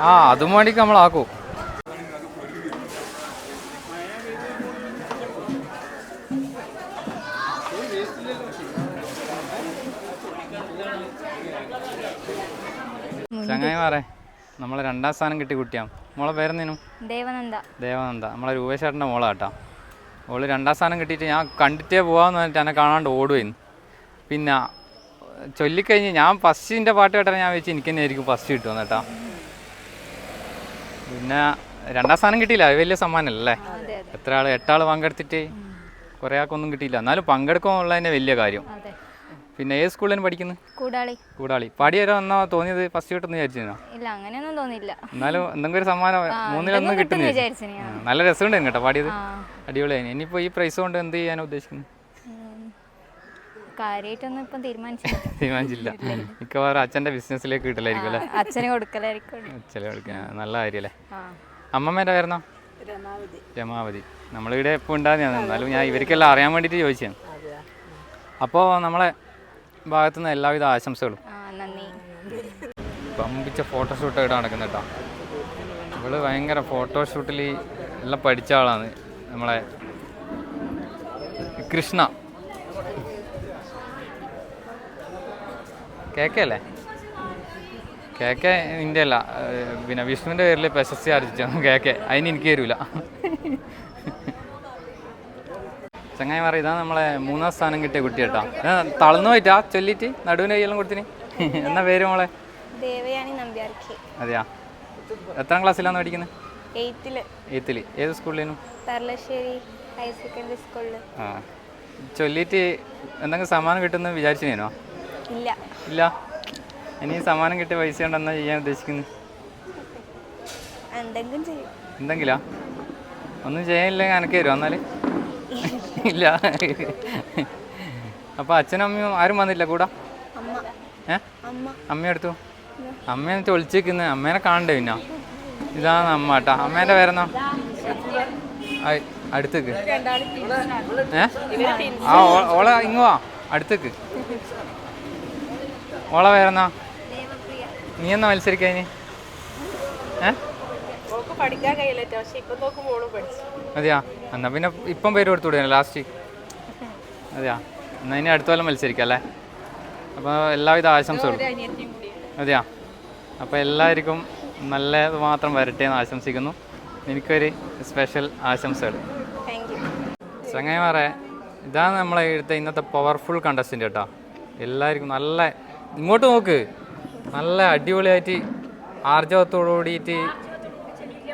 ആ അതും വേണ്ടിക്ക് നമ്മളാക്കൂ. ചങ്ങായിമാരെ നമ്മളെ 2ാം സ്ഥാനം കിട്ടി കുട്ടിയാണ്. മോളെ പേരെന്തേനും? ദേവനന്ദ. നമ്മളെ രൂപേശേട്ടൻ്റെ മോളാട്ടോ. ഓള് 2ാം സ്ഥാനം കിട്ടിയിട്ട് ഞാൻ കണ്ടിട്ടേ പോകാമെന്ന് പറഞ്ഞിട്ട് എന്നെ കാണാണ്ട് ഓടുകയെന്ന്. പിന്നെ ചൊല്ലിക്കഴിഞ്ഞ് ഞാൻ ഫസ്റ്റിൻ്റെ പാട്ട് കേട്ടാൽ ഞാൻ വെച്ച് എനിക്ക് തന്നെ ആയിരിക്കും ഫസ്റ്റ് കിട്ടുമെന്ന് കേട്ടോ. പിന്നെ 2ാം സ്ഥാനം കിട്ടിയില്ല, അത് വലിയ സമ്മാനമല്ലേ? എത്ര ആൾ 8 ആൾ പങ്കെടുത്തിട്ട് കുറേ ആൾക്കൊന്നും കിട്ടിയില്ല. എന്നാലും പങ്കെടുക്കുമെന്നുള്ളതിൻ്റെ വലിയ കാര്യം. പിന്നെ ഏത് സ്കൂളിൽ പഠിക്കുന്നത്? കൂടാളി. പാടി വരെ വന്നാ തോന്നിയത് ഫസ്റ്റ് കിട്ടുമെന്ന് വിചാരിച്ചിരുന്നോ? ഇല്ല, അങ്ങനെയൊന്നും തോന്നിയില്ല. എന്നാലും എന്തെങ്കിലും ഒരു സമ്മാനം 3-1 കിട്ടുന്നു വിചാരിച്ചു. നല്ല രസമുണ്ടായിരുന്നു കേട്ടോ പാടിയത്, അടിപൊളിയായി. ഇനിയിപ്പോൾ ഈ പ്രൈസ് കൊണ്ട് എന്ത് ചെയ്യാനാണ് ഉദ്ദേശിക്കുന്നത്? കാര്യമായിട്ടൊന്നും ഇപ്പം തീരുമാനിച്ചില്ല. മിക്കവാറും അച്ഛൻ്റെ ബിസിനസ്സിലേക്ക് കിട്ടലായിരിക്കും അല്ലേ? അച്ഛനെ കൊടുക്കലായിരിക്കും. നല്ല കാര്യമല്ലേ. അമ്മമ്മേൻ്റെ പേരെന്നോ? രമാവതി. നമ്മളിവിടെ എപ്പോൾ ഉണ്ടാകുന്നതാണ്. എന്നാലും ഞാൻ ഇവർക്കെല്ലാം അറിയാൻ വേണ്ടിയിട്ട് ചോദിച്ചതാണ്. അപ്പോൾ നമ്മളെ ഭാഗത്തുനിന്ന് എല്ലാവിധ ആശംസകളും. പമ്പിച്ച ഫോട്ടോഷൂട്ട് ഇവിടെ നടക്കുന്ന കേട്ടോ. ഇവള് ഭയങ്കര ഫോട്ടോഷൂട്ടിൽ എല്ലാം പഠിച്ച ആളാണ്. നമ്മളെ കൃഷ്ണ കേക്കല്ലേ? കേക്ക് എൻ്റെ അല്ല, പിന്നെ വിഷ്ണുവിൻ്റെ പേരിൽ പ്രശസ്തി ആർജിച്ചു കേക്ക്. അതിന് എനിക്ക് തരൂല. ചങ്ങായിമാരെ ഇതാണ് നമ്മളെ 3ാം സ്ഥാനം കിട്ടിയ കുട്ടി കേട്ടോ. തളർന്നു പോയിട്ടാ ചൊല്ലിട്ട് നടുവിന് കയ്യെല്ലാം കൊടുത്തിന്. എന്നാ പേര് മോളെ? ദേവയാനി നമ്പ്യാർക്കി. അതെയാ, എത്രാം ക്ലാസ്സിലാണ് പഠിക്കുന്നത്? 8th. ഏത് സ്കൂളിലേനു? പെർലശ്ശേരി ഹയർ സെക്കൻഡറി സ്കൂളിൽ. ആ, ചൊല്ലിയിട്ട് എന്തെങ്കിലും സമ്മാനം കിട്ടുമെന്ന് വിചാരിച്ചിനോ? ഇല്ല. ഇനി സമ്മാനം കിട്ടിയ പൈസ കൊണ്ട് എന്നാ ചെയ്യാൻ ഉദ്ദേശിക്കുന്നത്? എന്തെങ്കിലാ? ഒന്നും ചെയ്യാനില്ലെങ്കിൽ എനക്ക് തരുമോ എന്നാൽ? ഇല്ല. അപ്പോൾ അച്ഛനും അമ്മയും ആരും വന്നില്ല കൂടെ? അമ്മ എടുത്തു. അമ്മ എന്നിട്ട് ഒളിച്ചേക്കുന്നത്, അമ്മേനെ കാണണ്ടേ? പിന്നെ ഇതാണ് അമ്മ കേട്ടാ. അമ്മേൻ്റെ പേരെന്നാ? അടുത്തേക്ക്. ആ ഓളെ ഇങ്ങുവാ അടുത്തേക്ക്. ഓളെ പേരെന്നാ? നീ എന്നാ മത്സരിക്കാന്? അതെയാ, എന്നാ പിന്നെ ഇപ്പം പേര് കൊടുത്തുവിടുക ലാസ്റ്റ്. അതെയാ, എന്നാ ഇനി അടുത്ത കൊല്ലം മത്സരിക്കാം അല്ലേ? അപ്പോൾ എല്ലാവിധ ആശംസകളും. അതെയാ, അപ്പോൾ എല്ലാവർക്കും നല്ലത് മാത്രം വരട്ടെ എന്ന് ആശംസിക്കുന്നു. എനിക്കൊരു സ്പെഷ്യൽ ആശംസകൾ. ചങ്ങായിമാരെ, ഇതാണ് നമ്മളെ ഇന്നത്തെ പവർഫുൾ കണ്ടസ്റ്റൻ്റ് കേട്ടോ. എല്ലാവർക്കും നല്ല, ഇങ്ങോട്ട് നോക്ക്, നല്ല അടിപൊളിയായിട്ട് ആർജവത്തോടുകൂടിയിട്ട്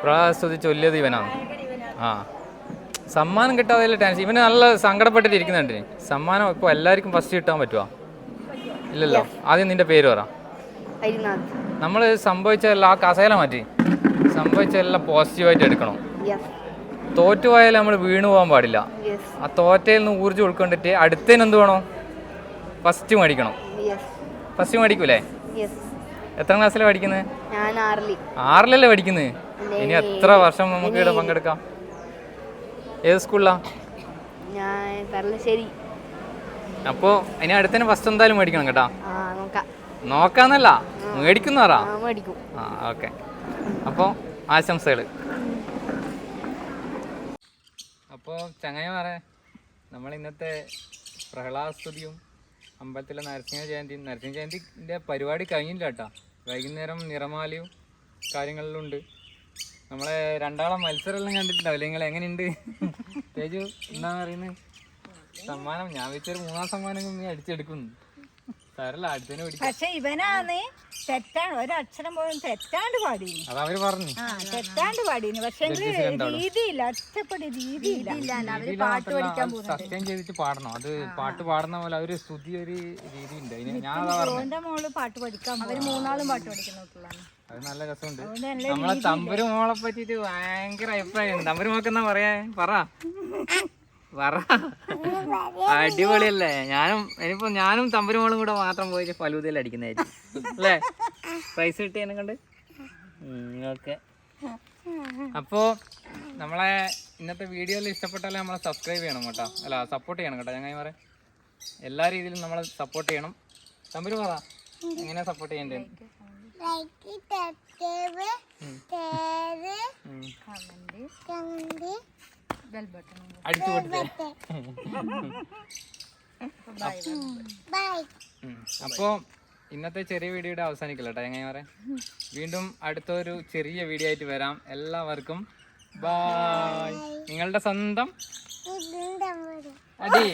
പ്രളയാസ്തുതി ചൊല്ലിയത് ഇവനാണ്. ആ, സമ്മാനം കിട്ടാതെ ടെൻഷൻ. ഇവന് നല്ല സങ്കടപ്പെട്ടിട്ട് ഇരിക്കുന്നുണ്ട്. സമ്മാനം ഇപ്പോൾ എല്ലാവർക്കും ഫസ്റ്റ് കിട്ടാൻ പറ്റുമോ? ഇല്ലല്ലോ. ആദ്യം നിൻ്റെ പേര് പറ. നമ്മൾ സംഭവിച്ചതെല്ലാം ആ കസേല മാറ്റി, സംഭവിച്ചതെല്ലാം പോസിറ്റീവായിട്ട് എടുക്കണം. തോറ്റുപോയാൽ നമ്മൾ വീണു പോകാൻ പാടില്ല. ആ തോറ്റയിൽ നിന്ന് ഊർജ്ജം ഉൾക്കൊണ്ടിട്ട് അടുത്തതിന് എന്ത് വേണം? ഫസ്റ്റ് മേടിക്കണം. ഫസ്റ്റ് മേടിക്കൂലേ? എത്ര ക്ലാസ്സിലാണ് പഠിക്കുന്നത്? 6-ലല്ലേ പഠിക്കുന്നത്? ഇനി എത്ര വർഷം നമുക്ക് ഇവിടെ പങ്കെടുക്കാം? ഏത് സ്കൂളിലാ? അപ്പോൾ ഇനി അടുത്തതിന് ഫസ്റ്റ് എന്തായാലും മേടിക്കണം കേട്ടാ. നോക്കാന്നല്ല, മേടിക്കുന്നവരാ. ആ, ഓക്കെ. അപ്പോൾ ആശംസകൾ. അപ്പോൾ ചങ്ങായിമാരെ, നമ്മൾ ഇന്നത്തെ പ്രഹ്ലാദസ്തുതിയും അമ്പലത്തിലെ നരസിംഹ ജയന്തിൻ്റെ പരിപാടി കഴിഞ്ഞില്ല കേട്ടോ. വൈകുന്നേരം നിറമാലയും കാര്യങ്ങളിലുണ്ട്. നമ്മളെ രണ്ടാളം മത്സരമെല്ലാം കണ്ടിട്ടുണ്ടാവില്ലേ നിങ്ങൾ? എങ്ങനെയുണ്ട് തേജു? എന്താ പറയുന്നത്? സമ്മാനം ഞാൻ വെച്ചൊരു 3ാം സമ്മാനം നീ അടിച്ചെടുക്കുന്നു. തരല്ല, അടുത്തതിന് പഠിക്കും. പക്ഷെ ഇവനാണ് തെറ്റാണ്, ഒരക്ഷരം പോലും തെറ്റാണ്ട് പാടിന്. അത് അവര് പറഞ്ഞു തെറ്റാണ്ട് പാടിന്. പക്ഷെ രീതിയില്ല, ഒറ്റപ്പെടി രീതിയില്ല. പാട്ട് പഠിക്കാൻ സത്യം ചെയ്തിട്ട് പാടണം. അത് പാട്ട് പാടുന്ന പോലെ ഒരു സ്തുതി, ഒരു രീതി ഉണ്ട്. എന്റെ മോള് പാട്ട് പഠിക്കാൻ, അവര് 3 പാട്ട് പഠിക്കുന്നതാണ്. അത് നല്ല രസമുണ്ട്. നമ്മളെ തമ്പുരു മോളെ പറ്റിട്ട് ഭയങ്കര അഭിപ്രായം. തമ്പുരു മോക്കെന്നാ പറയാ? പറ. അടിപൊളിയല്ലേ? ഞാനും തമ്പുരുമോളും കൂടെ മാത്രം പോയിട്ട് ഫലൂദയിൽ അടിക്കുന്നതായിരിക്കും അല്ലേ? പ്രൈസ് കിട്ടിയതിനെ കൊണ്ട്. ഓക്കെ. അപ്പോൾ നമ്മളെ ഇന്നത്തെ വീഡിയോയിൽ ഇഷ്ടപ്പെട്ടാലേ നമ്മളെ സബ്സ്ക്രൈബ് ചെയ്യണം കേട്ടോ. അല്ല, സപ്പോർട്ട് ചെയ്യണം കേട്ടോ ചങ്ങായിമാരെ. എല്ലാ രീതിയിലും നമ്മളെ സപ്പോർട്ട് ചെയ്യണം. തമ്പുരു പറ, എങ്ങനെയാ സപ്പോർട്ട് ചെയ്യേണ്ടത്? അടിച്ചു പൊട്ടിച്ചേ. അപ്പോൾ ഇന്നത്തെ ചെറിയ വീഡിയോയുടെ അവസാനിക്കില്ല കേട്ടോ ചങ്ങായിമാരെ. വീണ്ടും അടുത്തൊരു ചെറിയ വീഡിയോ ആയിട്ട് വരാം. എല്ലാവർക്കും ബൈ. നിങ്ങളുടെ സ്വന്തം അടി.